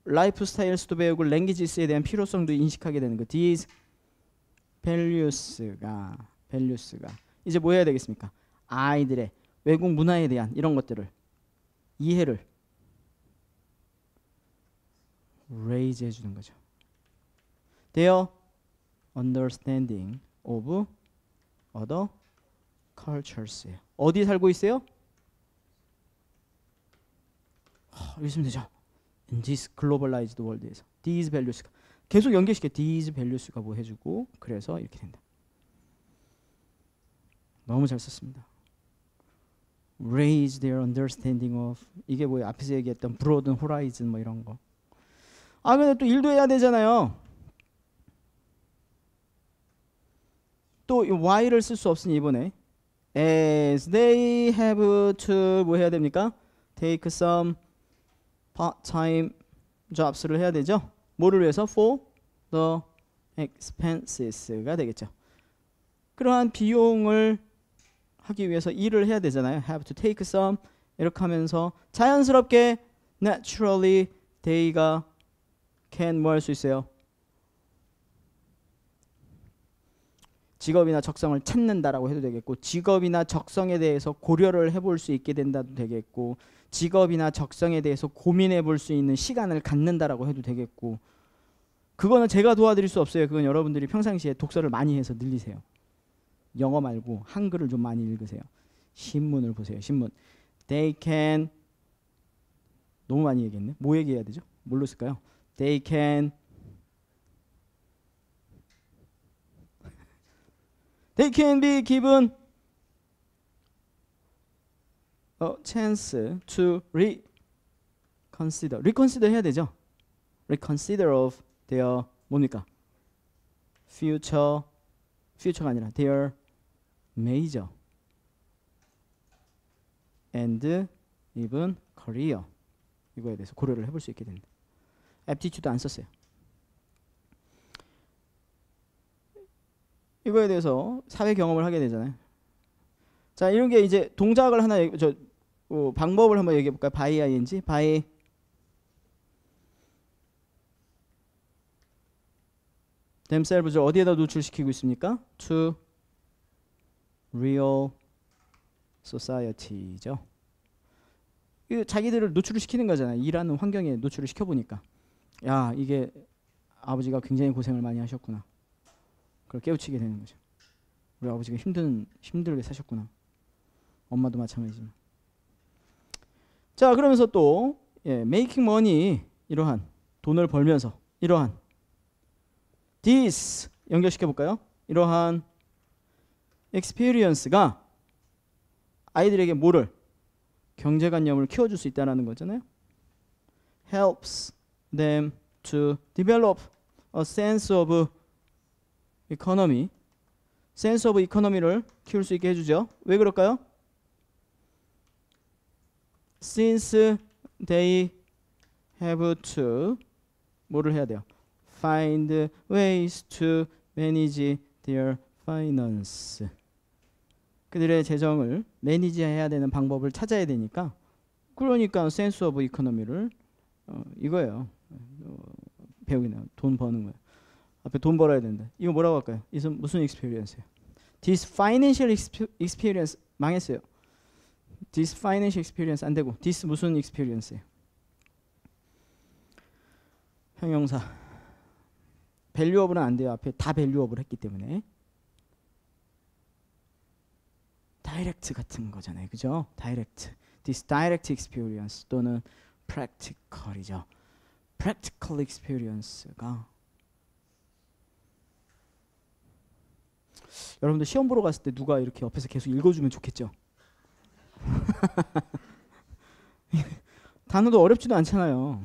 Speaker 1: 라이프 스타일스도 배우고 랭귀지스에 대한 필요성도 인식하게 되는 거. these values가 이제 뭐 해야 되겠습니까? 아이들의 외국 문화에 대한 이런 것들을 이해를 raise 해주는 거죠. their understanding of other cultures. 어디 살고 있어요? 여기 있으면 되죠. In this globalized world에서 these values가 계속 연결시켜. these values가 뭐 해주고 그래서 이렇게 된다. 너무 잘 썼습니다. raise their understanding of 이게 뭐예요? 앞에서 얘기했던 broaden horizon 뭐 이런 거. 근데 또 일도 해야 되잖아요. 또 why를 쓸 수 없으니 이번에 as they have to 뭐 해야 됩니까? take some part-time jobs를 해야 되죠. 뭐를 위해서? for the expenses가 되겠죠. 그러한 비용을 하기 위해서 일을 해야 되잖아요. have to take some 이렇게 하면서 자연스럽게 naturally they가 can 뭐 할 수 있어요? 직업이나 적성을 찾는다라고 해도 되겠고 직업이나 적성에 대해서 고려를 해볼 수 있게 된다도 되겠고 직업이나 적성에 대해서 고민해 볼 수 있는 시간을 갖는다라고 해도 되겠고 그거는 제가 도와드릴 수 없어요. 그건 여러분들이 평상시에 독서를 많이 해서 늘리세요. 영어 말고 한글을 좀 많이 읽으세요. 신문을 보세요. 신문. They can 너무 많이 얘기했네. 뭐 얘기해야 되죠? 뭘로 쓸까요? They can be given a chance to reconsider. reconsider 해야 되죠. reconsider of their 뭡니까? future가 아니라 their major and even career 이거에 대해서 고려를 해볼 수 있게 된다. aptitude 안 썼어요. 이거에 대해서 사회 경험을 하게 되잖아요. 자, 이런 게 이제 동작을 하나 방법을 한번 얘기해 볼까요? by ing, by themselves를 어디에다 노출시키고 있습니까? to real society죠. 자기들을 노출을 시키는 거잖아요. 일하는 환경에 노출을 시켜보니까 야, 이게 아버지가 굉장히 고생을 많이 하셨구나. 그걸 깨우치게 되는 거죠. 우리 아버지가 힘들게 사셨구나. 엄마도 마찬가지지만. 자, 그러면서 또 making money 이러한 돈을 벌면서 이러한 this 연결시켜 볼까요? 이러한 experience가 아이들에게 뭐를 경제관념을 키워줄 수 있다는 거잖아요. helps them to develop a sense of economy. sense of economy를 키울 수 있게 해주죠. 왜 그럴까요? since they have to 뭐를 해야 돼요? find ways to manage their finance. 그들의 재정을 매니지해야 되는 방법을 찾아야 되니까 그러니까 sense of economy를 이거예요. 배우기는 돈 버는 거예요. 앞에 돈 벌어야 된다. 이거 뭐라고 할까요? 이건 무슨 experience예요? This financial experience 망했어요. This financial experience 안 되고 this 무슨 experience예요? 형용사. value업은 안 돼요. 앞에 다 value업을 했기 때문에. direct 같은 거잖아요. 그죠? direct. This direct experience 또는 practical이죠. practical experience가 여러분들 시험 보러 갔을 때 누가 이렇게 옆에서 계속 읽어주면 좋겠죠. 단어도 어렵지도 않잖아요.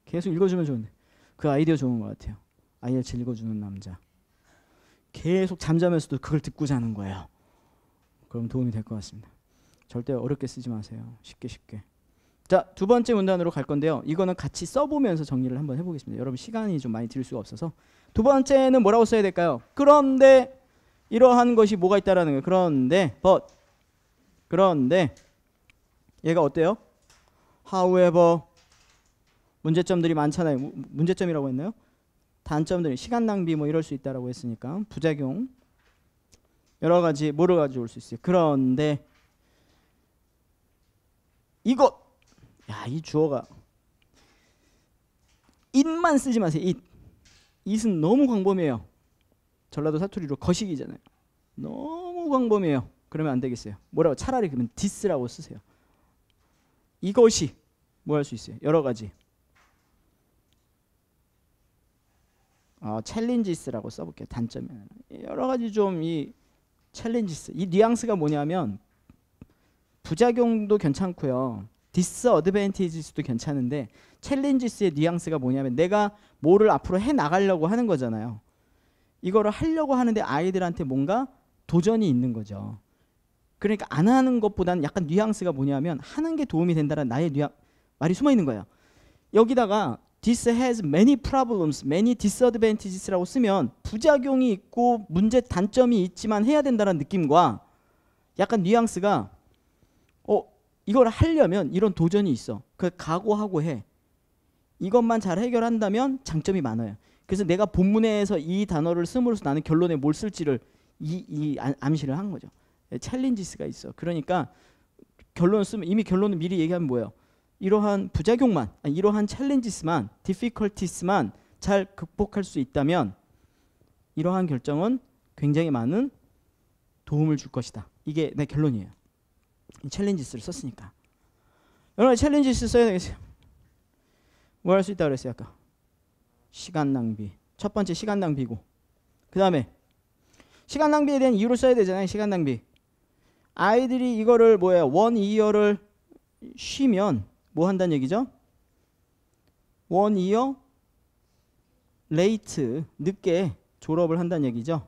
Speaker 1: 계속 읽어주면 좋은데. 그 아이디어 좋은 것 같아요. IELTS 읽어주는 남자. 계속 잠자면서도 그걸 듣고 자는 거예요. 그럼 도움이 될 것 같습니다. 절대 어렵게 쓰지 마세요. 쉽게 쉽게. 자, 두 번째 문단으로 갈 건데요. 이거는 같이 써보면서 정리를 한번 해보겠습니다. 여러분 시간이 좀 많이 들 수가 없어서. 두 번째는 뭐라고 써야 될까요? 그런데 이러한 것이 뭐가 있다라는 거예요. 그런데 그런데 얘가 어때요? however 문제점들이 많잖아요. 문제점이라고 했나요? 단점들이 시간 낭비 뭐 이럴 수 있다라고 했으니까 부작용 여러 가지 뭐를 가지고 올 수 있어요. 그런데 이것 이 주어가 it만 쓰지 마세요. it은 너무 광범위해요. 전라도 사투리로 거시기잖아요. 너무 광범위해요. 그러면 안 되겠어요. 뭐라고 차라리 그러면 this라고 쓰세요. 이것이 뭐 할 수 있어요. 여러 가지 challenges라고 써볼게요. 단점에는 여러 가지 좀 이 challenges 이 뉘앙스가 뭐냐면 부작용도 괜찮고요. disadvantages도 괜찮은데 challenges의 뉘앙스가 뭐냐면 내가 뭐를 앞으로 해 나가려고 하는 거잖아요. 이거를 하려고 하는데 아이들한테 뭔가 도전이 있는 거죠. 그러니까 안 하는 것보다는 약간 뉘앙스가 뭐냐면 하는 게 도움이 된다는 나의 말이 숨어 있는 거예요. 여기다가 This has many problems, many disadvantages라고 쓰면 부작용이 있고 문제 단점이 있지만 해야 된다는 느낌과 약간 뉘앙스가 이걸 하려면 이런 도전이 있어. 그 각오하고 해. 이것만 잘 해결한다면 장점이 많아요. 그래서 내가 본문에서 이 단어를 씀으로써 나는 결론에 뭘 쓸지를 암시를 한 거죠. 챌린지스가 있어. 그러니까 결론을 쓰면 이미 결론을 미리 얘기하면 뭐예요? 이러한 부작용만, 이러한 챌린지스만, difficulties만 잘 극복할 수 있다면 이러한 결정은 굉장히 많은 도움을 줄 것이다. 이게 내 결론이에요. 챌린지스를 썼으니까. 여러분 챌린지스 써야 되겠어요. 뭐 할 수 있다고 그랬어요 아까? 시간 낭비. 첫 번째 시간 낭비고 그 다음에 시간 낭비에 대한 이유를 써야 되잖아요. 시간 낭비. 아이들이 이거를 뭐예요? 1이어를 쉬면 뭐 한다는 얘기죠? 1이어 late 늦게 졸업을 한다는 얘기죠.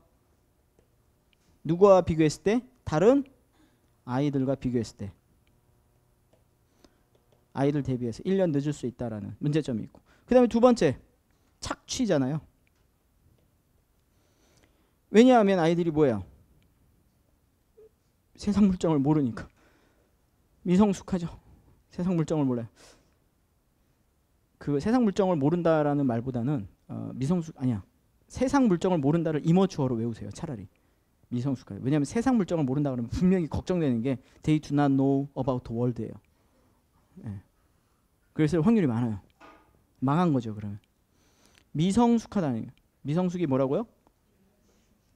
Speaker 1: 누구와 비교했을 때? 다른 아이들과 비교했을 때. 아이들 대비해서 1년 늦을 수 있다라는 문제점이 있고 그 다음에 두 번째 착취잖아요. 왜냐하면 아이들이 뭐예요? 세상 물정을 모르니까 미성숙하죠. 세상 물정을 몰라요. 그 세상 물정을 모른다라는 말보다는 세상 물정을 모른다를 이머추어로 외우세요. 차라리 미성숙하죠. 왜냐하면 세상 물정을 모른다 그러면 분명히 걱정되는 게 they do not know about the world예요. 네. 그래서 확률이 많아요. 망한 거죠. 그러면 미성숙하다는 얘기예요. 미성숙이 뭐라고요?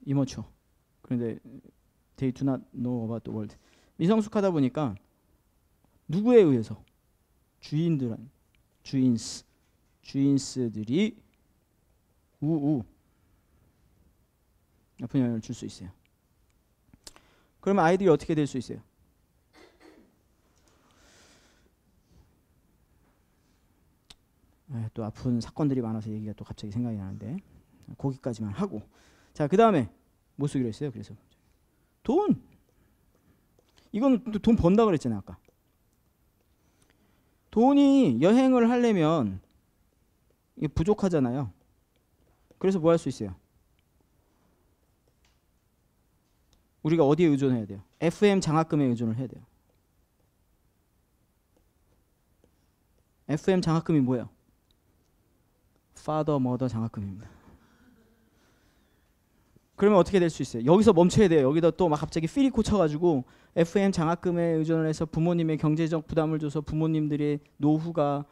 Speaker 1: 이머추어. 그런데 they do not know about the world. 미성숙하다 보니까 누구에 의해서? 주인스들이 나쁜 영향을 줄 수 있어요. 그러면 아이들이 어떻게 될 수 있어요? 또 아픈 사건들이 많아서 얘기가 또 갑자기 생각이 나는데 거기까지만 하고 자 그 다음에 뭐 쓰기로 했어요? 그래서 돈 이건 돈 번다 그랬잖아요 아까. 돈이 여행을 하려면 이게 부족하잖아요. 그래서 뭐 할 수 있어요? 우리가 어디에 의존해야 돼요? FM 장학금에 의존을 해야 돼요. FM 장학금이 뭐예요? Father, Mother 장학금입니다. 그러면 어떻게 될 수 있어요? 여기서 멈춰야 돼요. 여기다 또 막 갑자기 필이 꽂혀가지고 FM 장학금에 의존을 해서 부모님의 경제적 부담을 줘서 부모님들의 노후가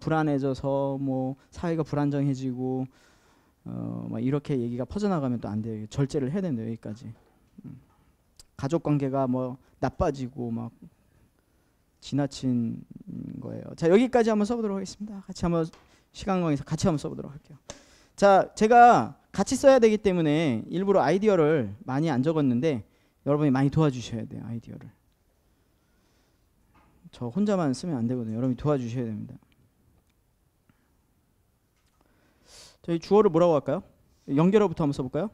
Speaker 1: 불안해져서 뭐 사회가 불안정해지고 막 이렇게 얘기가 퍼져나가면 또 안 돼요. 절제를 해야 된다 여기까지. 가족 관계가 뭐 나빠지고 막 지나친 거예요. 자 여기까지 한번 써보도록 하겠습니다. 같이 한번 시간 관계에서 같이 한번 써보도록 할게요. 자 제가 같이 써야 되기 때문에 일부러 아이디어를 많이 안 적었는데 여러분이 많이 도와주셔야 돼요. 아이디어를. 저 혼자만 쓰면 안 되거든요. 여러분이 도와주셔야 됩니다. 저희 주어를 뭐라고 할까요? 연결어부터 한번 써볼까요?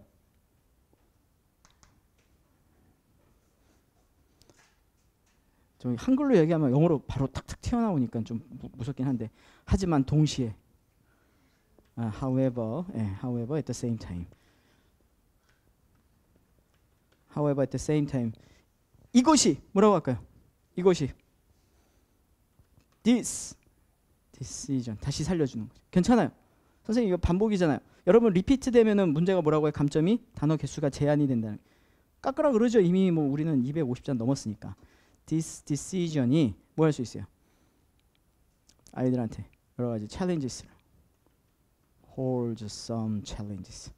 Speaker 1: 저 한글로 얘기하면 영어로 바로 탁탁 튀어나오니까 좀 무섭긴 한데 하지만 동시에 however at the same time however at the same time 이것이 뭐라고 할까요? 이것이 this decision 다시 살려주는 거죠. 괜찮아요. 선생님 이거 반복이잖아요. 여러분 리피트 되면은 문제가 뭐라고 해요? 감점이 단어 개수가 제한이 된다는. 깎으라 그러죠. 이미 뭐 우리는 250장 넘었으니까. This decision이 뭐 할 수 있어요? 아이들한테 여러 가지 challenges를 hold some challenges.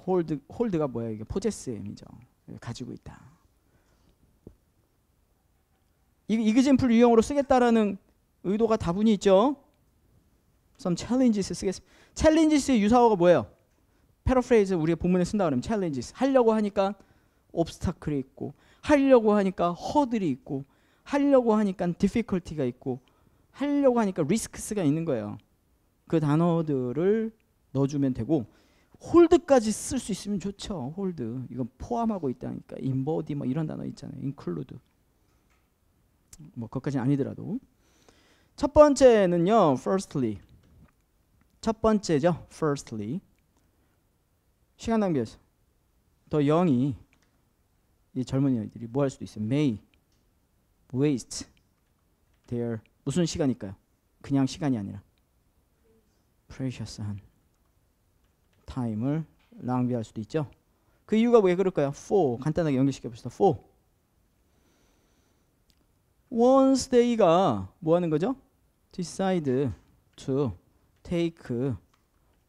Speaker 1: hold가 뭐예요? 이게 possess의 의미죠. 가지고 있다. 이그젠플 유형으로 쓰겠다라는 의도가 다분히 있죠. some challenges 쓰겠습니다. challenges의 유사어가 뭐예요? 패러프레이즈 우리가 본문에 쓴다 그러면 challenges 하려고 하니까 obstacle이 있고 하려고 하니까 hurdle이 있고 하려고 하니까 difficulty가 있고 하려고 하니까 risks가 있는 거예요. 그 단어들을 넣어주면 되고 hold까지 쓸 수 있으면 좋죠. hold 이건 포함하고 있다니까 embody 뭐 이런 단어 있잖아요. include 뭐 그것까지는 아니더라도 첫 번째는요. firstly 첫 번째죠. firstly 시간 낭비해서 더 영이 이 젊은이들이 뭐 할 수도 있어요. may waste their 무슨 시간일까요? 그냥 시간이 아니라 precious한 time을 낭비할 수도 있죠. 그 이유가 왜 그럴까요? for 간단하게 연결시켜 봅시다. for once they가 뭐 하는 거죠? decide to take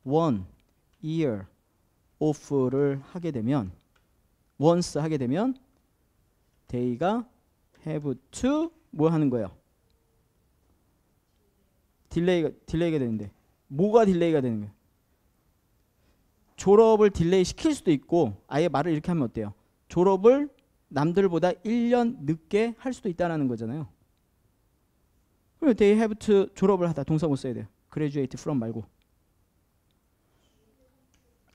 Speaker 1: 1 year off를 하게 되면 once 하게 되면 they가 have to 뭐 하는 거예요? 딜레이가 되는데 뭐가 딜레이가 되는 거예요? 졸업을 딜레이 시킬 수도 있고 아예 말을 이렇게 하면 어때요? 졸업을 남들보다 1년 늦게 할 수도 있다는 거잖아요. 그럼 they have to 졸업을 하다 동사못 써야 돼요. graduate from 말고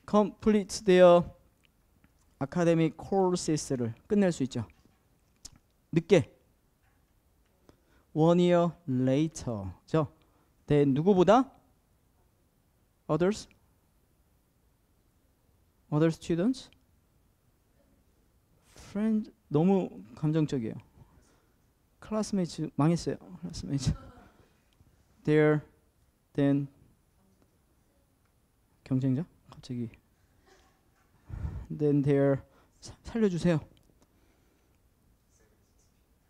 Speaker 1: complete their academic courses를 끝낼 수 있죠. 늦게 1 year later죠. then 누구보다 others other students friend 너무 감정적이에요. classmates 망했어요. classmates there then 경쟁자 갑자기 then there 살려주세요.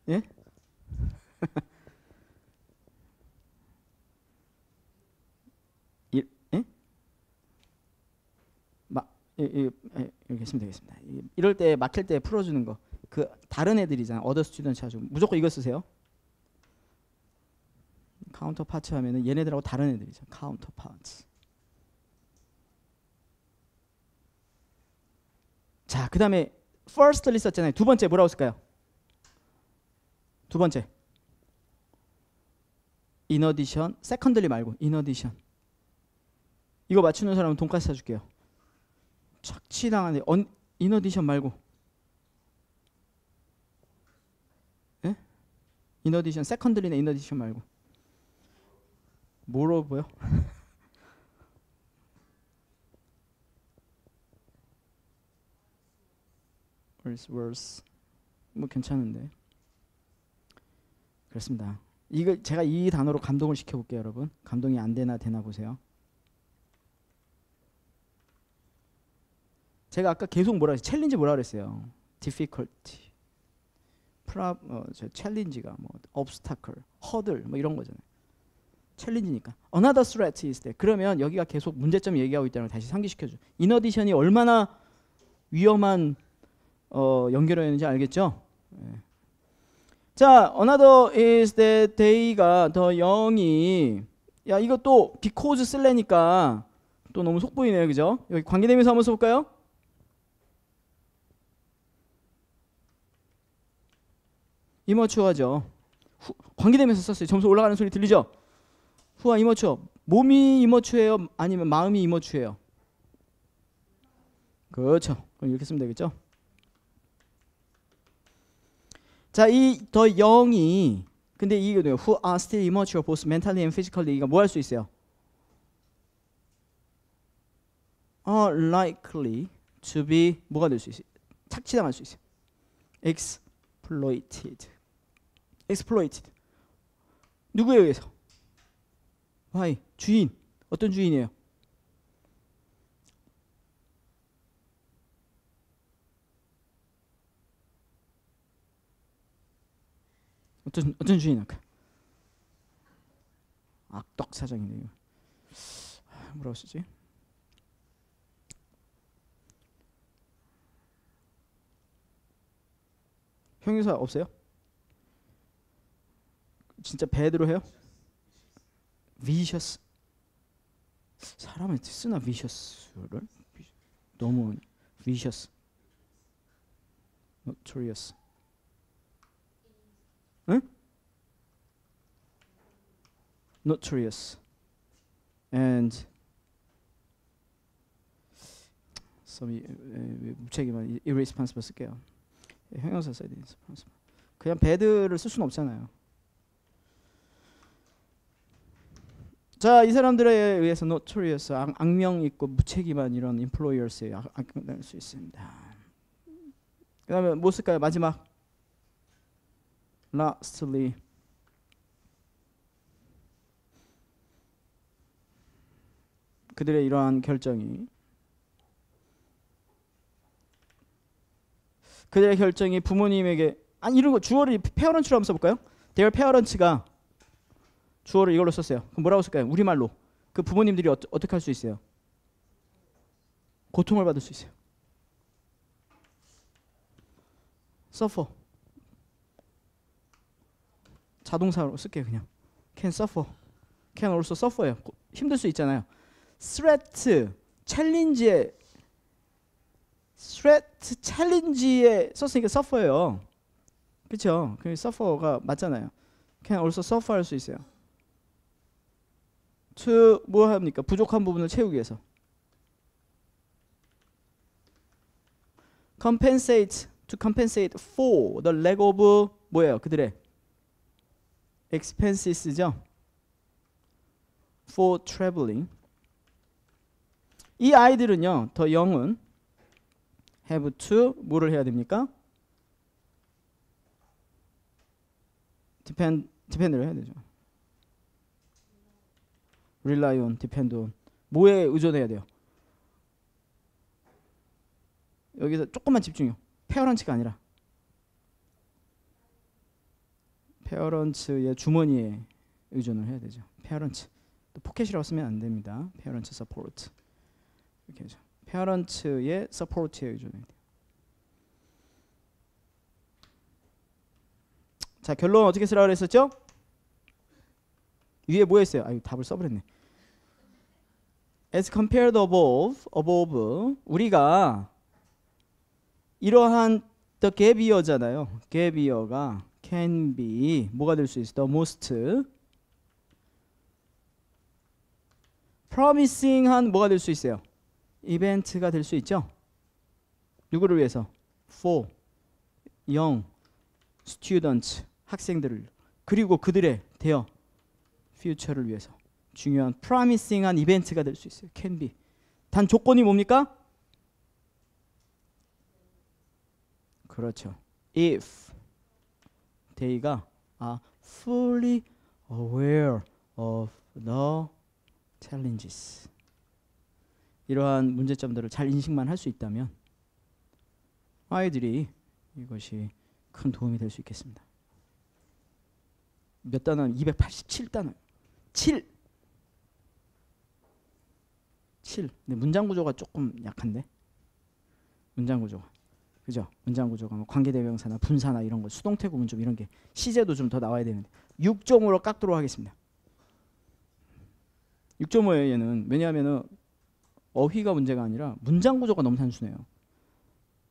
Speaker 1: 예? 예? 이렇게 했으면 되겠습니다. 이럴 때 막힐 때 풀어주는 거. 그 다른 애들이잖아요. other students 아주 무조건 이거 쓰세요. 카운터파트 하면은 얘네들하고 다른 애들이죠. 카운터파트. 자, 그 다음에 firstly 썼잖아요. 두 번째 뭐라고 쓸까요? 두 번째 in addition, secondly 말고 in addition. 이거 맞추는 사람은 돈까스 사줄게요. 착취당하네. in addition 말고 예? in addition, secondly나 in addition 말고 뭐로 보여? worse 뭐 괜찮은데 그렇습니다. 이거 제가 이 단어로 감동을 시켜볼게요. 여러분 감동이 안 되나 보세요. 제가 아까 계속 뭐라 했어요? 챌린지 뭐라 그랬어요? difficulty 챌린지가 뭐 obstacle, hurdle 뭐 이런 거잖아요. 챌린지니까 another threat is there. 그러면 여기가 계속 문제점 얘기하고 있다는 걸 다시 상기시켜줘. in addition이 얼마나 위험한 연결어였는지 알겠죠? 네. 자, another is that they가 더 영이 야 이거 또 because 쓸래니까 또 너무 속보이네요. 그죠? 여기 관계대명사 한번 써볼까요? 이머추어죠. 관계대명사 썼어요. 점수 올라가는 소리 들리죠? 후와 이머추어. 몸이 이머추어예요? 아니면 마음이 이머추어예요? 그렇죠. 그럼 이렇게 쓰면 되겠죠? 자, 이 더 영이 근데 이게 뭐예요? Who are still immature both mentally and physically. 이거 뭐 할 수 있어요? Are likely to be 뭐가 될 수 있어요? 착취당할 수 있어요. exploited. exploited. 누구에 의해서? Why? 주인. 어떤 주인이에요? 어떤 주인일까? 악덕 사장이네요. 뭐라고 쓰지? 형용사 없어요? 진짜 배드로 해요? vicious. 사람한테 쓰나 vicious를? 너무 vicious. notorious. 응? notorious and some 무책임한 irresponsible 쓸게요. 형용사 써야 돼. 그냥 bad를 쓸 수는 없잖아요. 자, 이 사람들에 의해서 notorious 악명 있고 무책임한 이런 employers에 악명될 수 있습니다. 그 다음에 뭐 쓸까요? 마지막 lastly 그들의 이러한 결정이 부모님에게 이런 거 주어를 페어런츠로 한번 써볼까요? their parents가 주어를 이걸로 썼어요. 그럼 뭐라고 쓸까요? 우리말로 그 부모님들이 어떻게 할 수 있어요? 고통을 받을 수 있어요. suffer. 자동사로 쓸게요. 그냥 can suffer. can also suffer예요. 힘들 수 있잖아요. threat, challenge에 썼으니까 suffer예요. 그렇죠? 그 suffer가 맞잖아요. can also suffer 할 수 있어요. to 뭐 합니까? 부족한 부분을 채우기 위해서. compensate, to compensate for the lack of 뭐예요? 그들의 expenses죠. for traveling. 이 아이들은요, 더 영은 have to 뭐를 해야 됩니까? depend를 해야 되죠. rely on, depend on. 뭐에 의존해야 돼요? 여기서 조금만 집중해요. 페어런츠가 아니라 페어런츠의 주머니에 의존을 해야 되죠. 페어런츠. 또 포켓이라고 쓰면 안 됩니다. 페어런츠 서포트. 이렇게 하죠. 페어런츠의 서포트에 의존해야 돼요. 자, 결론 어떻게 쓰라고 그랬었죠? 위에 뭐 했어요? 답을 써버렸네. As compared above 우리가 이러한 the gap year잖아요. gap year가 can be 뭐가 될 수 있어? the most promising한 뭐가 될 수 있어요? 이벤트가 될 수 있죠. 누구를 위해서? for young students 학생들을 그리고 그들의 대여 future를 위해서 중요한 promising한 이벤트가 될 수 있어요. can be. 단 조건이 뭡니까? 그렇죠. if they가 are fully aware of the challenges. 이러한 문제점들을 잘 인식만 할 수 있다면 아이들이 이것이 큰 도움이 될 수 있겠습니다. 몇 단어? 287단어. 7. 근데 문장 구조가 조금 약한데. 문장 구조가. 그죠? 문장 구조가 뭐 관계대명사나 분사나 이런 거 수동태 구문 좀 이런 게 시제도 좀 더 나와야 되는데 6.5로 깎도록 하겠습니다. 6.5예요 얘는. 왜냐하면은 어휘가 문제가 아니라 문장 구조가 너무 단순해요.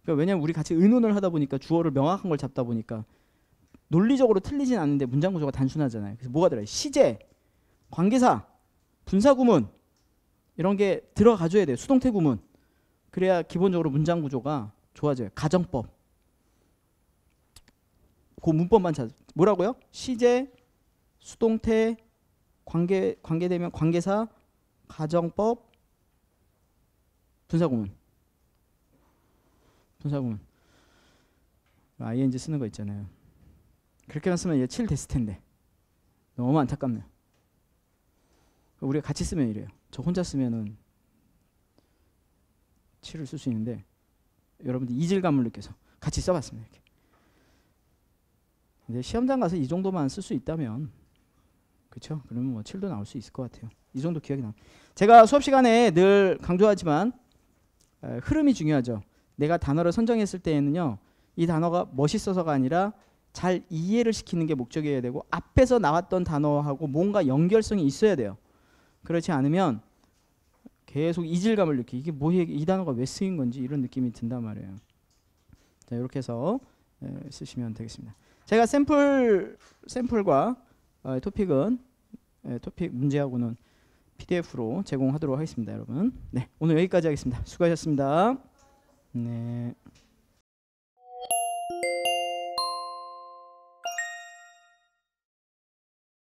Speaker 1: 그러니까 왜냐면 우리 같이 의논을 하다 보니까 주어를 명확한 걸 잡다 보니까 논리적으로 틀리진 않는데 문장 구조가 단순하잖아요. 그래서 뭐가 들어요? 시제, 관계사, 분사구문 이런 게 들어가줘야 돼요. 수동태 구문. 그래야 기본적으로 문장 구조가 좋아져요. 가정법. 그 문법만 찾아. 뭐라고요? 시제, 수동태, 관계되면 관계사, 가정법, 분사구문. 분사구문. ing 쓰는 거 있잖아요. 그렇게만 쓰면 얘 7 됐을 텐데. 너무 안타깝네요. 우리가 같이 쓰면 이래요. 저 혼자 쓰면은 7을 쓸 수 있는데 여러분들 이질감을 느껴서 같이 써봤습니다. 이렇게. 근데 시험장 가서 이 정도만 쓸 수 있다면 그렇죠? 그러면 뭐 7도 나올 수 있을 것 같아요. 이 정도 기억이 나. 제가 수업 시간에 늘 강조하지만 흐름이 중요하죠. 내가 단어를 선정했을 때에는요. 이 단어가 멋있어서가 아니라 잘 이해를 시키는 게 목적이어야 되고 앞에서 나왔던 단어하고 뭔가 연결성이 있어야 돼요. 그렇지 않으면 계속 이질감을 느끼. 이게 뭐야? 이 단어가 왜 쓰인 건지 이런 느낌이 든단 말이에요. 자, 이렇게 해서 쓰시면 되겠습니다. 제가 샘플과 토픽은 토픽 문제하고는 PDF로 제공하도록 하겠습니다, 여러분. 네, 오늘 여기까지 하겠습니다. 수고하셨습니다. 네.